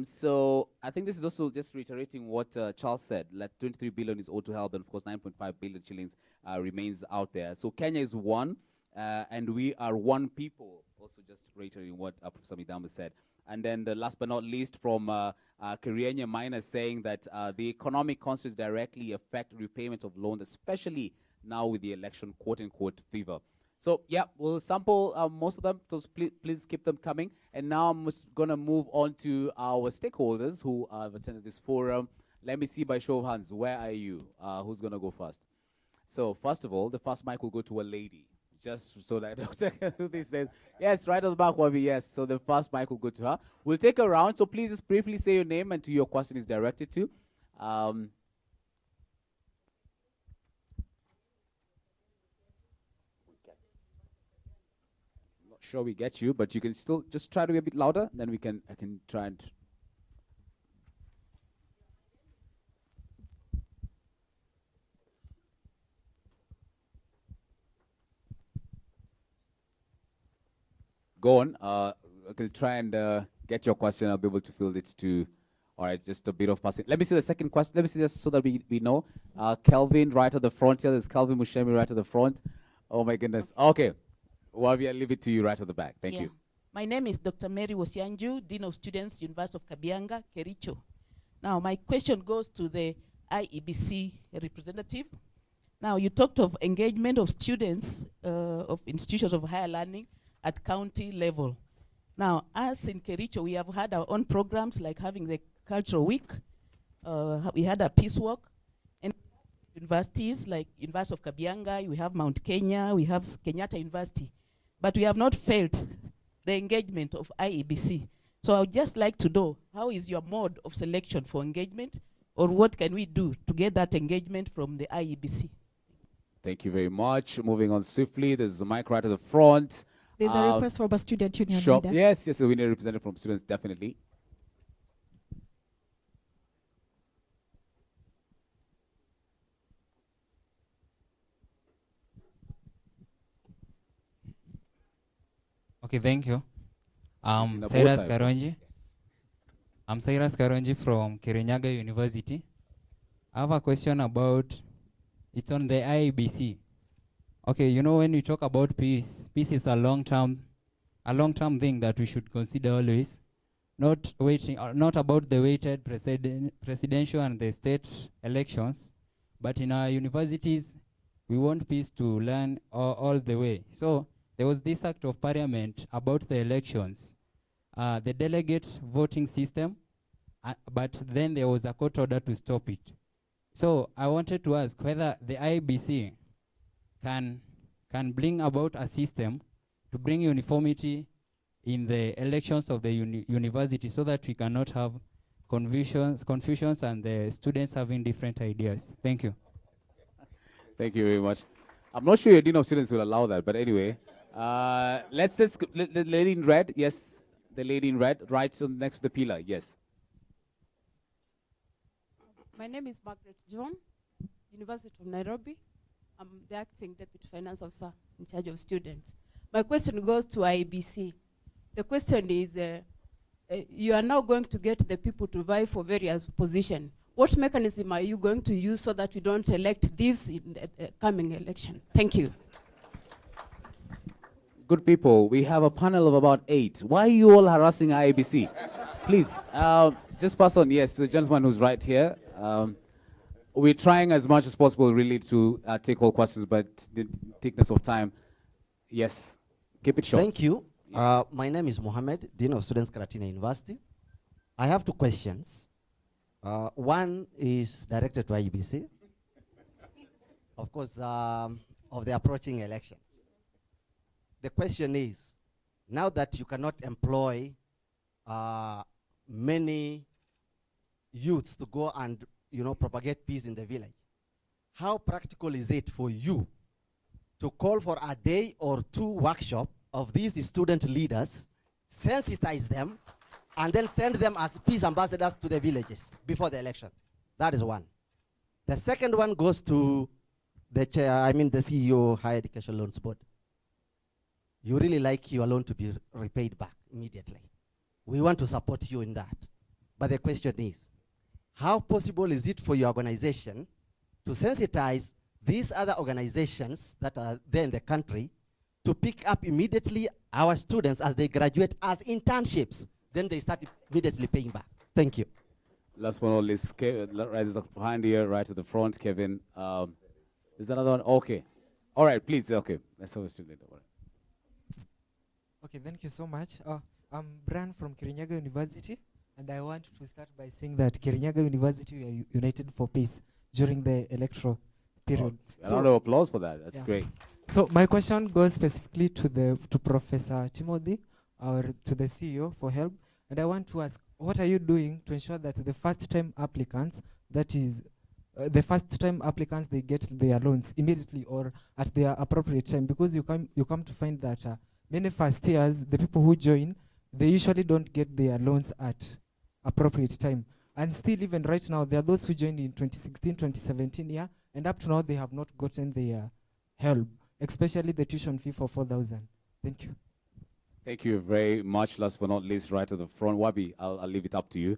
So I think this is also just reiterating what Charles said, that 23 billion is owed to HELB, and of course 9.5 billion shillings remains out there. So Kenya is one, and we are one people, also just reiterating what Professor Midamba said. And then the last but not least from Kirienya Minor saying that the economic constraints directly affect repayment of loans, especially now with the election quote-unquote fever. So yeah, we'll sample most of them, so please keep them coming. And now I'm going to move on to our stakeholders who have attended this forum. Let me see by show of hands, where are you? Who's going to go first? So first of all, the first mic will go to a lady. Just so that this says, yes, right at the back, Wabi, yes. So the first mic will go to her. We'll take a round, so please just briefly say your name and who your question is directed to. Not sure we get you, but you can still just try to be a bit louder, then I can try and... Go on. I can try and get your question. I'll be able to field it to. All right, just a bit of passing. Let me see the second question. Let me see just so that we know. Kelvin right at the front here. There's Kelvin Mushemi right at the front. Oh my goodness. Okay. Wavi, I'll leave it to you right at the back. Thank you. My name is Dr. Mary Wosianju, Dean of Students, University of Kabianga, Kericho. Now, my question goes to the IEBC representative. Now, you talked of engagement of students of institutions of higher learning at county level. Now, us in Kericho, we have had our own programs like having the Cultural Week. We had a peace walk. And universities like University of Kabianga, we have Mount Kenya, we have Kenyatta University. But we have not felt the engagement of IEBC. So I would just like to know, how is your mode of selection for engagement, or what can we do to get that engagement from the IEBC? Thank you very much. Moving on swiftly, there's a mic right at the front. There's a request from a student union leader. Yes, we need a representative from students, definitely. Okay, thank you. Cyrus Karonji. Yes. I'm Cyrus Karonji from Kirinyaga University. I have a question about, it's on the IEBC. Okay, you know, when we talk about peace, peace is a long-term thing that we should consider always. Not about the weighted presidential and the state elections, but in our universities, we want peace to learn all the way. So there was this act of parliament about the elections, the delegate voting system, but then there was a court order to stop it. So I wanted to ask whether the IEBC can bring about a system to bring uniformity in the elections of the university so that we cannot have confusions and the students having different ideas. Thank you. Thank you very much. I'm not sure your Dean of Students will allow that, but anyway. Let's the lady in red. Yes, the lady in red, right so next to the pillar. Yes. My name is Margaret John, University of Nairobi. I'm the acting deputy finance officer in charge of students. My question goes to IEBC. The question is, you are now going to get the people to vie for various positions. What mechanism are you going to use so that we don't elect thieves in the coming election? Thank you. Good people, we have a panel of about 8. Why are you all harassing IABC? Please, just pass on. Yes, the gentleman who's right here. We're trying as much as possible really to take all questions, but the thickness of time. Yes, keep it short. Thank you. My name is Mohammed, Dean of Students, Karatina University. I have 2 questions. One is directed to IEBC, of course, of the approaching elections. The question is, now that you cannot employ many youths to go and propagate peace in the village, how practical is it for you to call for a day or 2 workshop of these student leaders, sensitize them, and then send them as peace ambassadors to the villages before the election? That is one. The second one goes to the CEO, Higher Education Loans Board. You really like your loan to be repaid back immediately. We want to support you in that. But the question is, how possible is it for your organization to sensitize these other organizations that are there in the country to pick up immediately our students as they graduate as internships? Then they start immediately paying back. Thank you. Last one on this, right behind here, right at the front, Kevin. Is that another one? Okay. All right, please. Okay. Let's have a student later. Okay, thank you so much. I'm Brian from Kirinyaga University, and I want to start by saying that Kirinyaga University, we are united for peace during the electoral period. A round of applause for that. That's great. So my question goes specifically to Professor Timothy, or to the CEO for help, and I want to ask, what are you doing to ensure that the first-time applicants, that is, they get their loans immediately or at their appropriate time? Because you come to find that many first years, the people who join, they usually don't get their loans at appropriate time. And still, even right now, there are those who joined in 2016, 2017 year, and up to now, they have not gotten their help, especially the tuition fee for 4,000. Thank you. Thank you very much. Last but not least, right at the front, Wabi, I'll leave it up to you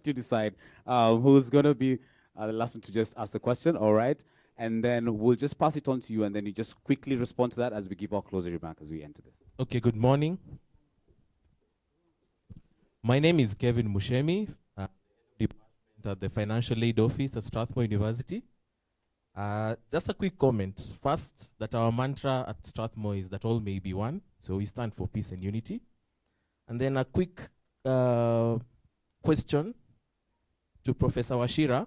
to decide who's going to be the last one to just ask the question, all right? And then we'll just pass it on to you, and then you just quickly respond to that as we give our closing remark as we enter this. Okay, good morning. My name is Kevin Mushemi, department at the Financial Aid Office at Strathmore University. Just a quick comment. First, that our mantra at Strathmore is that all may be one, so we stand for peace and unity. And then a quick question to Professor Washira.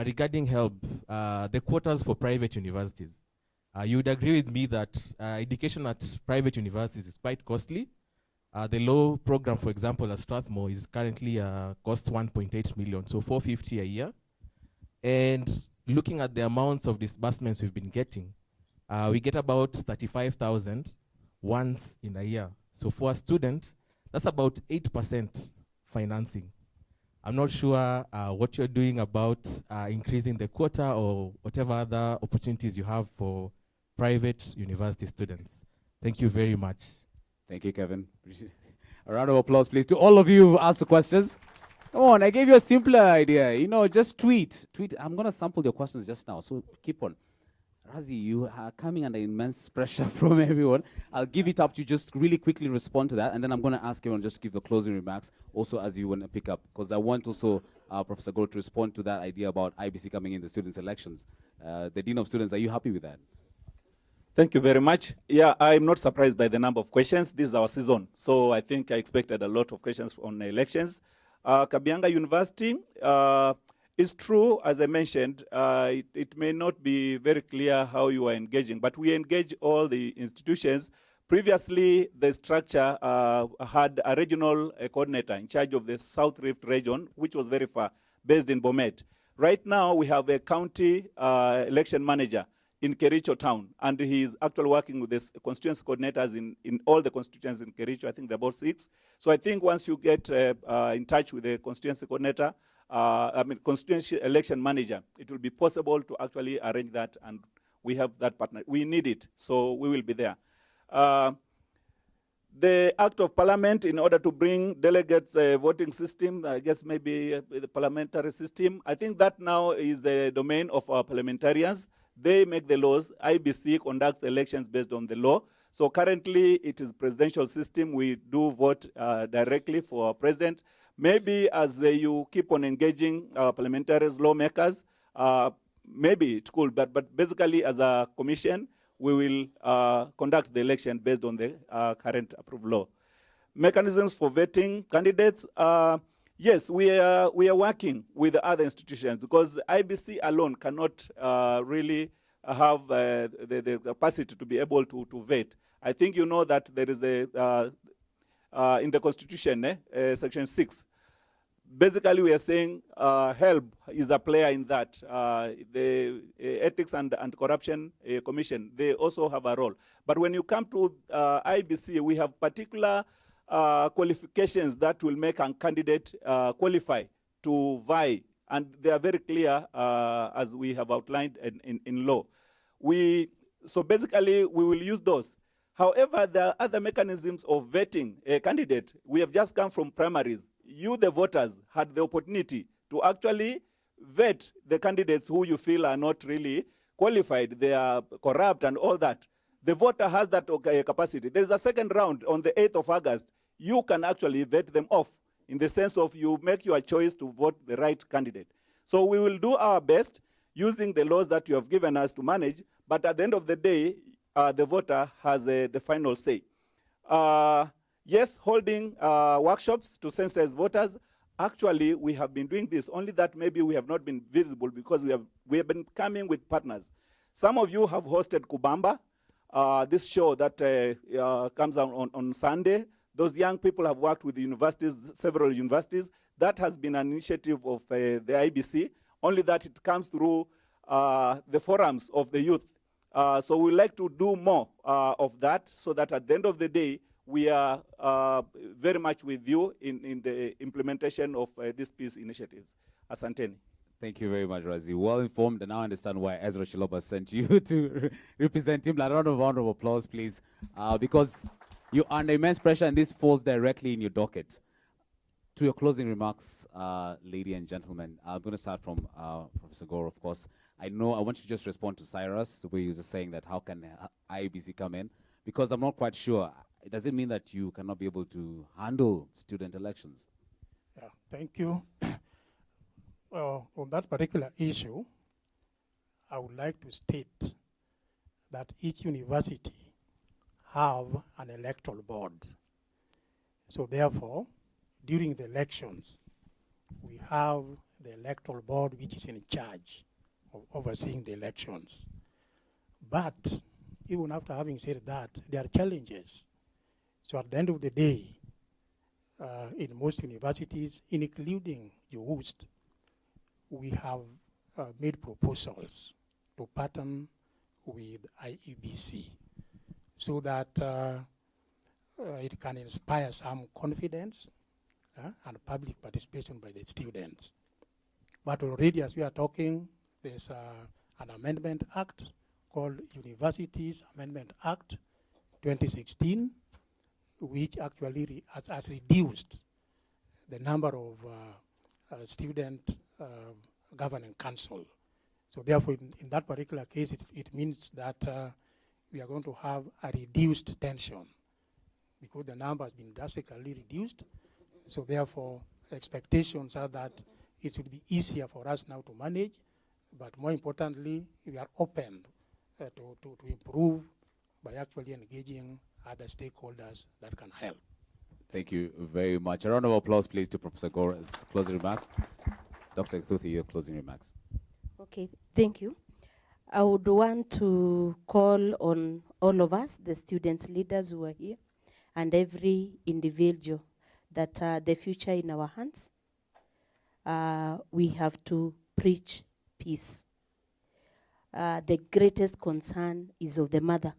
Regarding help, the quotas for private universities. You would agree with me that education at private universities is quite costly. The law program, for example, at Strathmore is currently costs 1.8 million, so 450 a year. And looking at the amounts of disbursements we've been getting, we get about 35,000 once in a year. So for a student, that's about 8% financing. I'm not sure what you're doing about increasing the quota or whatever other opportunities you have for private university students. Thank you very much. Thank you, Kevin. A round of applause, please, to all of you who asked the questions. Come on, I gave you a simpler idea. Just tweet. I'm going to sample your questions just now, so keep on. Razi, you are coming under immense pressure from everyone. I'll give it up to you, just really quickly respond to that, and then I'm going to ask everyone just to give the closing remarks also as you want to pick up, because I want also Professor Goro to respond to that idea about IBC coming in the students' elections. The Dean of Students, are you happy with that? Thank you very much. Yeah, I'm not surprised by the number of questions. This is our season, so I think I expected a lot of questions on elections. Kabianga University, it's true, as I mentioned, it may not be very clear how you are engaging, but we engage all the institutions. Previously, the structure had a regional coordinator in charge of the South Rift region, which was very far, based in Bomet. Right now, we have a county election manager in Kericho town, and he's actually working with the constituency coordinators in all the constituencies in Kericho. I think there are about 6. So I think once you get in touch with the constituency coordinator, constituency election manager, it will be possible to actually arrange that, and we have that partner. We need it, so we will be there. The Act of Parliament, in order to bring delegates voting system, I guess maybe the parliamentary system, I think that now is the domain of our parliamentarians. They make the laws. IBC conducts elections based on the law. So currently it is presidential system. We do vote directly for our president. Maybe as you keep on engaging parliamentarians, lawmakers, maybe it could, but basically as a commission, we will conduct the election based on the current approved law. Mechanisms for vetting candidates. Yes, we are working with other institutions because IBC alone cannot really have the capacity to be able to vet. I think you know that there is a, in the Constitution, Section 6, basically we are saying HELB is a player in that. The Ethics and Corruption Commission, they also have a role. But when you come to IBC, we have particular qualifications that will make a candidate qualify to vie. And they are very clear as we have outlined in law. So basically, we will use those. However, there are other mechanisms of vetting a candidate. We have just come from primaries. You, the voters, had the opportunity to actually vet the candidates who you feel are not really qualified. They are corrupt and all that. The voter has that capacity. There's a second round on the 8th of August. You can actually vet them off in the sense of you make your choice to vote the right candidate. So we will do our best using the laws that you have given us to manage, but at the end of the day, the voter has the final say. Yes, holding workshops to sensitize voters. Actually, we have been doing this, only that maybe we have not been visible because we have been coming with partners. Some of you have hosted Kubamba, this show that comes out on Sunday. Those young people have worked with the universities, several universities. That has been an initiative of the IBC, only that it comes through the forums of the youth. So we like to do more of that so that at the end of the day, we are very much with you in the implementation of these peace initiatives. Asanteni. Thank you very much, Razi. Well informed, and now I understand why Ezra Chiloba sent you to represent him. A round of applause, please, because you're under immense pressure, and this falls directly in your docket. To your closing remarks, ladies and gentlemen, I'm going to start from Professor Gore, of course. I want you to just respond to Cyrus, where he was saying that how can IBC come in? Because I'm not quite sure. It doesn't mean that you cannot be able to handle student elections. Yeah, thank you. Well, on that particular issue, I would like to state that each university have an electoral board. So therefore, during the elections, we have the electoral board which is in charge of overseeing the elections. But even after having said that, there are challenges. So at the end of the day, in most universities, including JUHUST, we have made proposals to partner with IEBC so that it can inspire some confidence and public participation by the students. But already as we are talking, there's an amendment act called Universities Amendment Act 2016, which actually has reduced the number of student governing council. So therefore, in that particular case, it means that we are going to have a reduced tension because the number has been drastically reduced. So therefore, expectations are that it will be easier for us now to manage, but more importantly, we are open to improve by actually engaging other stakeholders that can help. Thank you very much. A round of applause, please, to Professor Gore's closing remarks. Dr. Thuthi, your closing remarks. Okay, thank you. I would want to call on all of us, the students, leaders who are here, and every individual, that the future in our hands. We have to preach peace. The greatest concern is of the mother.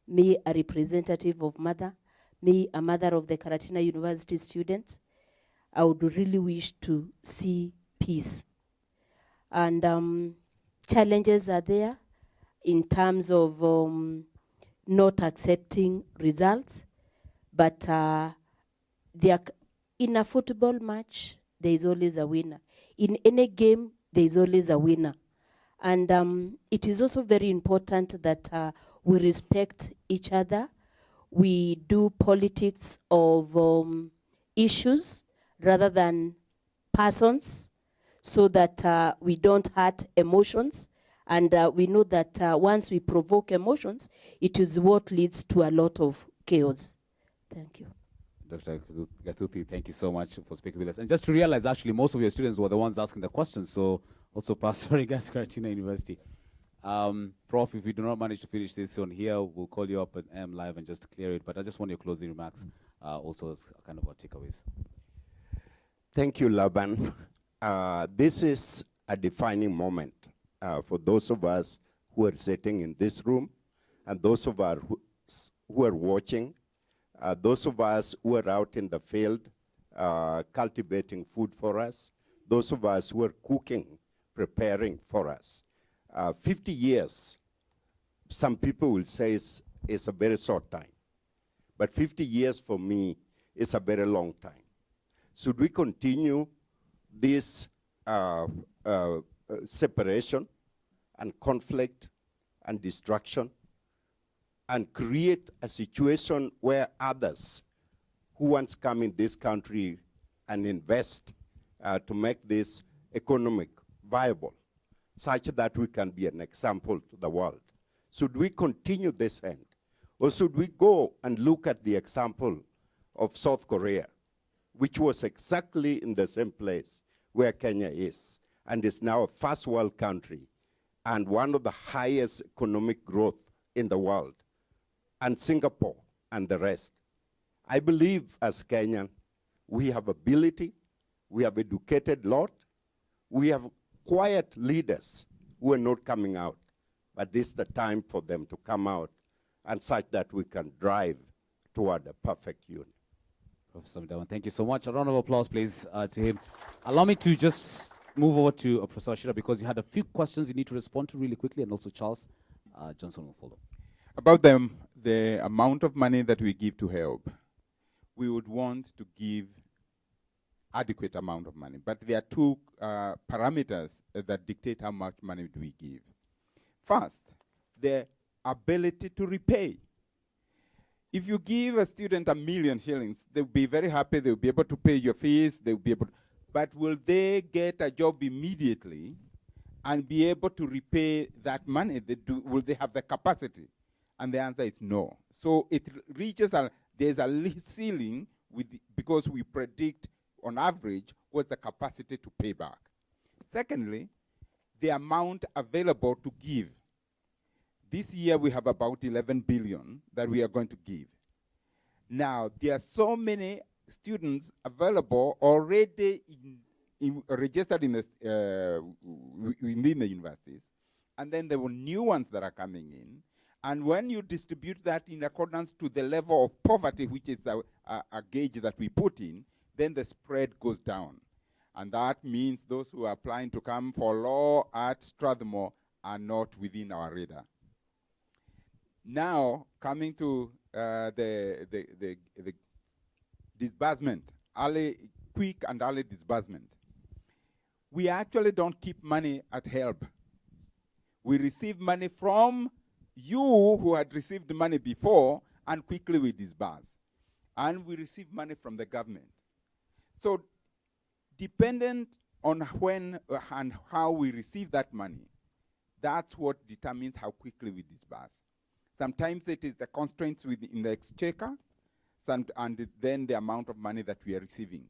Me, a representative of mother, me, a mother of the Karatina University students, I would really wish to see peace. And challenges are there in terms of not accepting results, But in a football match, there is always a winner. In any game, there is always a winner. And it is also very important that we respect each other. We do politics of issues rather than persons, so that we don't hurt emotions. And we know that once we provoke emotions, it is what leads to a lot of chaos. Thank you. Dr. Gathuthi, thank you so much for speaking with us. And just to realize, actually, most of your students were the ones asking the questions, so also pastoring at Karatina University. Prof, if we do not manage to finish this on here, we'll call you up at AM Live and just clear it. But I just want your closing remarks also as kind of our takeaways. Thank you, Laban. This is a defining moment for those of us who are sitting in this room and those of us who are watching, those of us who are out in the field cultivating food for us, those of us who are cooking, preparing for us. 50 years, some people will say is a very short time. But 50 years for me is a very long time. Should we continue this separation and conflict and destruction and create a situation where others who once come in this country and invest to make this economic viable, such that we can be an example to the world? Should we continue this end? Or should we go and look at the example of South Korea, which was exactly in the same place where Kenya is, and is now a first world country and one of the highest economic growth in the world, and Singapore and the rest? I believe as Kenyan, we have ability, we have educated lot, we have quiet leaders who are not coming out, but this is the time for them to come out, and such that we can drive toward a perfect union. Professor Mdawan, thank you so much. A round of applause, please, to him. Allow me to just move over to Professor Wachira, because you had a few questions you need to respond to really quickly, and also Charles Johnson will follow. About the amount of money that we give to help, we would want to give adequate amount of money. But there are two parameters that dictate how much money do we give. First, the ability to repay. If you give a student 1 million shillings, they'll be very happy, they'll be able to pay your fees, they'll be able to, but will they get a job immediately and be able to repay that money? Will they have the capacity? And the answer is no. So it reaches there's a ceiling because we predict on average what's the capacity to pay back. Secondly, the amount available to give. This year we have about 11 billion that we are going to give. Now, there are so many students available already registered in within the universities, and then there were new ones that are coming in. And when you distribute that in accordance to the level of poverty, which is a gauge that we put in, then the spread goes down. And that means those who are applying to come for law at Strathmore are not within our radar. Now, coming to the disbursement, quick and early disbursement. We actually don't keep money at HELB. We receive money from you who had received money before, and quickly we disburse. And we receive money from the government. So dependent on when and how we receive that money, that's what determines how quickly we disburse. Sometimes it is the constraints within the exchequer, and then the amount of money that we are receiving.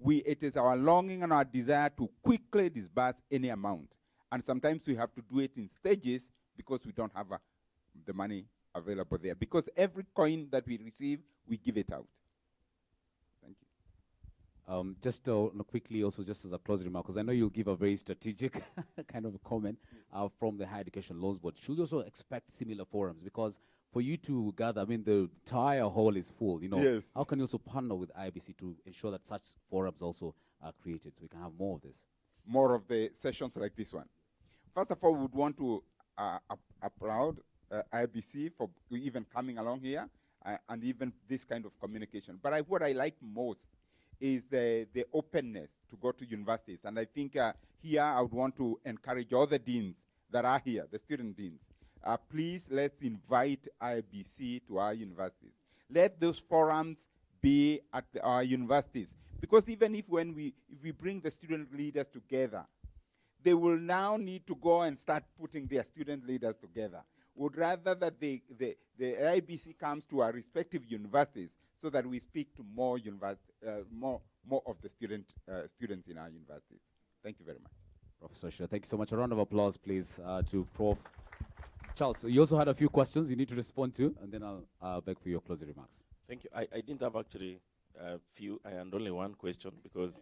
It is our longing and our desire to quickly disburse any amount. And sometimes we have to do it in stages because we don't have the money available there. Because every coin that we receive, we give it out. Thank you. Just quickly, also just as a closing remark, because I know you'll give a very strategic kind of a comment from the Higher Education Laws Board. Should we also expect similar forums? Because for you to gather, I mean, the entire hall is full. You know, yes. How can you also partner with IBC to ensure that such forums also are created, so we can have more of this? More of the sessions like this one. First of all, we would want to applaud IBC for even coming along here and even this kind of communication. But what I like most is the openness to go to universities. And I think here I would want to encourage all the deans that are here, the student deans. Please, let's invite IBC to our universities. Let those forums be at our universities. Because even if we bring the student leaders together, they will now need to go and start putting their student leaders together. Would rather that the IBC comes to our respective universities so that we speak to more of the students in our universities. Thank you very much. Professor Shira, thank you so much. A round of applause, please, to Prof. Charles, you also had a few questions you need to respond to, and then I'll beg for your closing remarks. Thank you. I didn't have actually a few. I had only one question because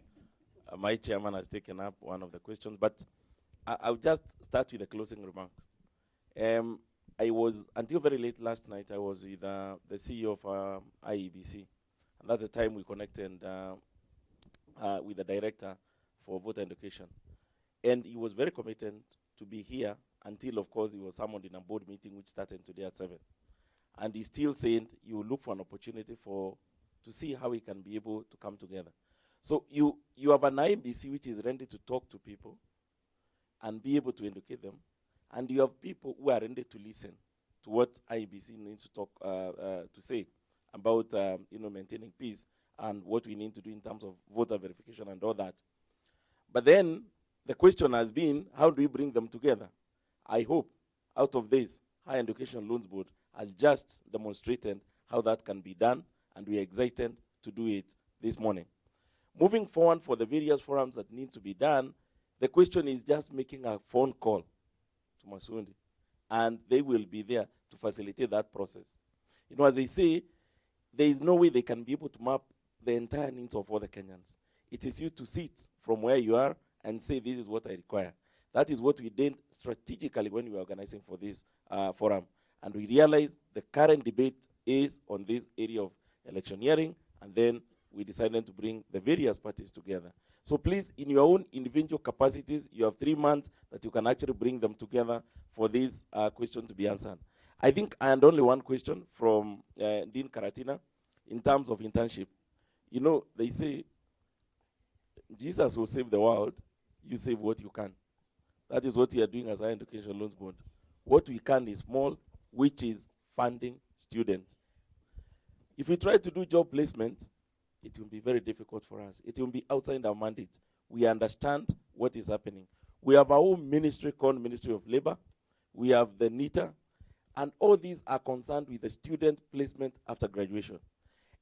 my chairman has taken up one of the questions. But I'll just start with the closing remarks. I was, until very late last night, I was with the CEO of IEBC. And that's the time we connected with the director for voter education. And he was very committed to be here until, of course, he was summoned in a board meeting which started today at 7. And he's still saying you will look for an opportunity to see how we can be able to come together. So you have an IBC which is ready to talk to people and be able to educate them. And you have people who are ready to listen to what IBC needs to talk to say about maintaining peace and what we need to do in terms of voter verification and all that. But then the question has been, how do we bring them together? I hope out of this, Higher Education Loans Board has just demonstrated how that can be done, and we are excited to do it this morning. Moving forward for the various forums that need to be done, the question is just making a phone call to Masundi, and they will be there to facilitate that process. As I say, there is no way they can be able to map the entire needs of all the Kenyans. It is you to sit from where you are and say, this is what I require. That is what we did strategically when we were organizing for this forum. And we realized the current debate is on this area of electioneering, and then we decided to bring the various parties together. So please, in your own individual capacities, you have 3 months that you can actually bring them together for this question to be answered. I think I had only one question from Dean Karatina in terms of internship. They say, Jesus will save the world, you save what you can. That is what we are doing as Higher Education Loans Board. What we can is small, which is funding students. If we try to do job placement, it will be very difficult for us. It will be outside our mandate. We understand what is happening. We have our own ministry called Ministry of Labor. We have the NITA. And all these are concerned with the student placement after graduation.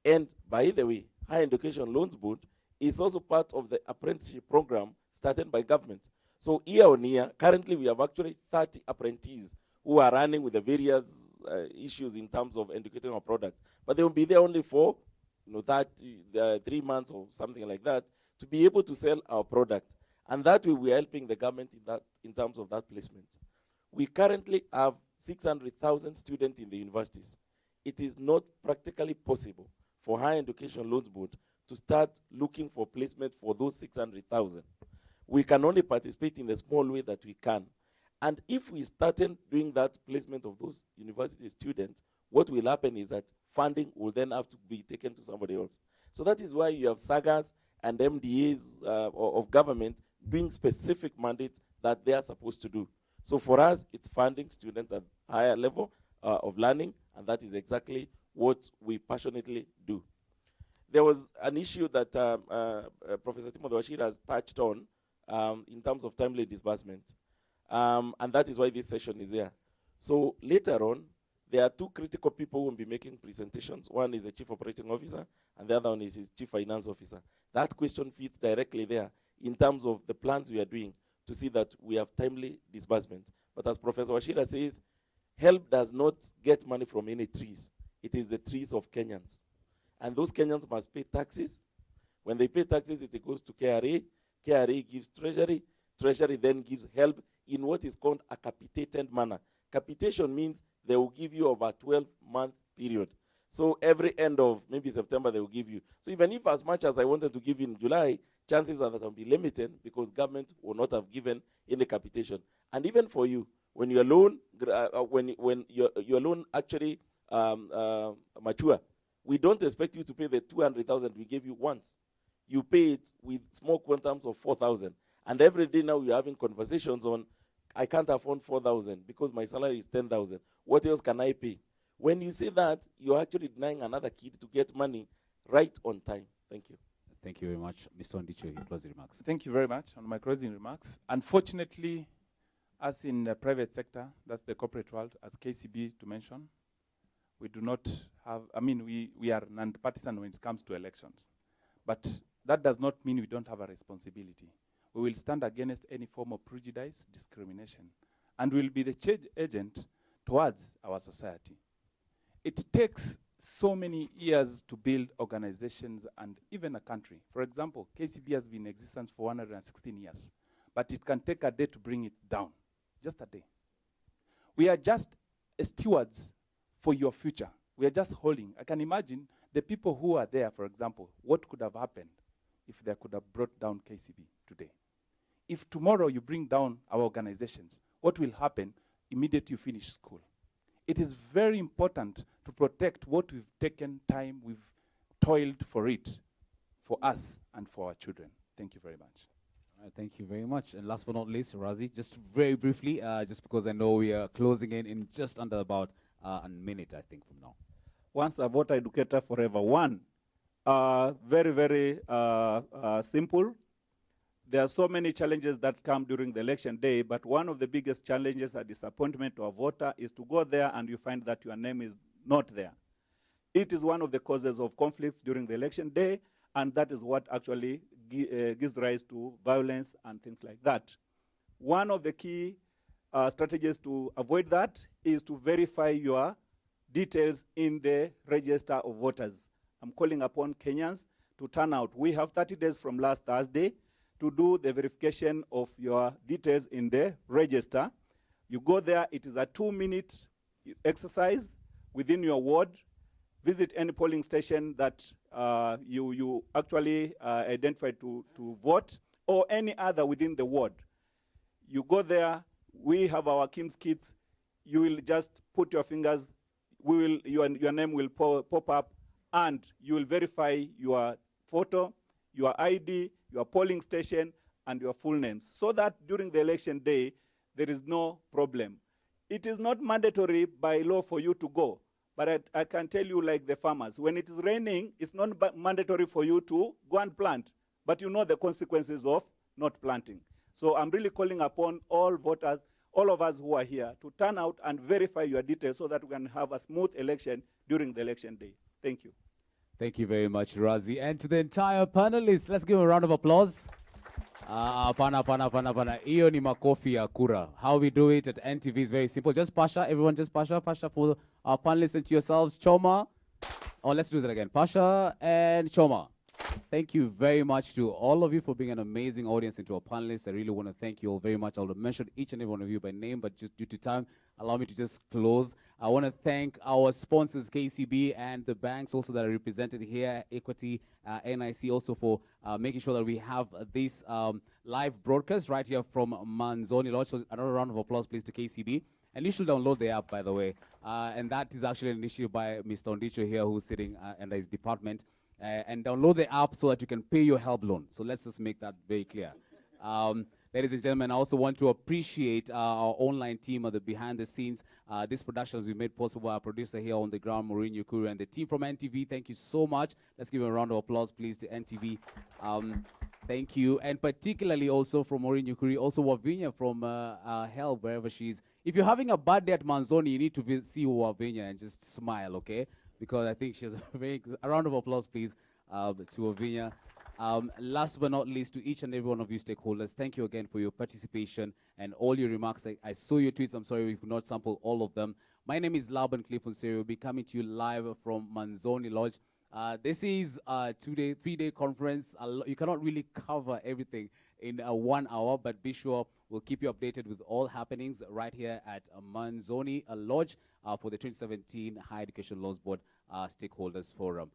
And by the way, Higher Education Loans Board is also part of the apprenticeship program started by government. So year on year, currently we have actually 30 apprentices who are running with the various issues in terms of educating our product. But they will be there only for 3 months or something like that to be able to sell our product. And that way we are helping the government in terms of that placement. We currently have 600,000 students in the universities. It is not practically possible for Higher Education Loans Board to start looking for placement for those 600,000. We can only participate in the small way that we can. And if we started doing that placement of those university students, what will happen is that funding will then have to be taken to somebody else. So that is why you have SAGAs and MDAs of government doing specific mandates that they are supposed to do. So for us, it's funding students at higher level of learning, and that is exactly what we passionately do. There was an issue that Professor Timothy Washira has touched on in terms of timely disbursement. And that is why this session is here. So later on, there are 2 critical people who will be making presentations. One is the Chief Operating Officer, and the other one is his Chief Finance Officer. That question fits directly there in terms of the plans we are doing to see that we have timely disbursement. But as Professor Washira says, help does not get money from any trees. It is the trees of Kenyans. And those Kenyans must pay taxes. When they pay taxes, it goes to KRA. KRA gives Treasury. Treasury then gives help in what is called a capitated manner. Capitation means they will give you over a 12-month period. So every end of maybe September, they will give you. So even if as much as I wanted to give in July, chances are that will be limited because government will not have given any capitation. And even for you, when your loan, when your loan actually mature, we don't expect you to pay the 200,000 we gave you once. You pay it with small quantums of 4,000. And every day now you're having conversations on, I can't afford 4,000 because my salary is 10,000. What else can I pay? When you say that, you're actually denying another kid to get money right on time. Thank you. Thank you very much. Mr. Ondicho, your closing remarks. Thank you very much. On my closing remarks, unfortunately, as in the private sector, that's the corporate world, as KCB to mention, we do not have, we are non-partisan when it comes to elections. But that does not mean we don't have a responsibility. We will stand against any form of prejudice, discrimination, and will be the change agent towards our society. It takes so many years to build organizations and even a country. For example, KCB has been in existence for 116 years, but it can take a day to bring it down, just a day. We are just stewards for your future. We are just holding. I can imagine the people who are there, for example, what could have happened if they could have brought down KCB today. If tomorrow you bring down our organizations, what will happen immediately you finish school? It is very important to protect what we've taken time, we've toiled for it, for us and for our children. Thank you very much. All right, thank you very much. And last but not least, Razi, just very briefly, just because I know we are closing in just under about a minute, I think, from now. Once a voter educator, forever one. Very, very simple. There are so many challenges that come during the election day, but one of the biggest challenges, a disappointment to a voter, is to go there and you find that your name is not there. It is one of the causes of conflicts during the election day, and that is what actually gives rise to violence and things like that. One of the key strategies to avoid that is to verify your details in the register of voters. I'm calling upon Kenyans to turn out. We have 30 days from last Thursday to do the verification of your details in the register. You go there, it is a 2-minute exercise within your ward. Visit any polling station that you actually identified to vote, or any other within the ward. You go there, we have our KIMS kits. You will just put your fingers, your name will pop up, and you will verify your photo, your ID, your polling station, and your full names, so that during the election day, there is no problem. It is not mandatory by law for you to go, but I can tell you, like the farmers, when it is raining, it's not mandatory for you to go and plant, but you know the consequences of not planting. So I'm really calling upon all voters, all of us who are here, to turn out and verify your details so that we can have a smooth election during the election day. Thank you. Thank you very much, Razi. And to the entire panelists, let's give a round of applause. Pana. Iyo ni makofi ya kura. How we do it at NTV is very simple. Just Pasha, everyone just Pasha for our panelists and to yourselves. Choma. Oh, let's do that again. Pasha and Choma. Thank you very much to all of you for being an amazing audience and to our panelists. I really want to thank you all very much. I would have mentioned each and every one of you by name, but just due to time, allow me to just close. I want to thank our sponsors, KCB, and the banks also that are represented here, Equity, NIC, also for making sure that we have this live broadcast right here from Manzoni Lodge. So another round of applause, please, to KCB. And you should download the app, by the way. And that is actually an initiative by Mr. Ondicho here, who's sitting under his department. And download the app so that you can pay your help loan. So let's just make that very clear. Ladies and gentlemen, I also want to appreciate our online team at the behind the scenes. This production has been made possible by our producer here on the ground, Maureen Yukuru, and the team from NTV. Thank you so much. Let's give a round of applause, please, to NTV. Thank you. And particularly also from Maureen Yukuri, also Wavinya from Help, wherever she is. If you're having a bad day at Manzoni, you need to see Wavinya and just smile, okay? Because I think she has a round of applause, please, to Wavinya. Last but not least, to each and every one of you stakeholders, thank you again for your participation and all your remarks. I saw your tweets. I'm sorry we could not sample all of them. My name is Laban Clifford Seri. We'll be coming to you live from Manzoni Lodge. This is a 3-day conference. You cannot really cover everything in 1 hour, but be sure we'll keep you updated with all happenings right here at Manzoni Lodge for the 2017 Higher Education Laws Board Stakeholders Forum.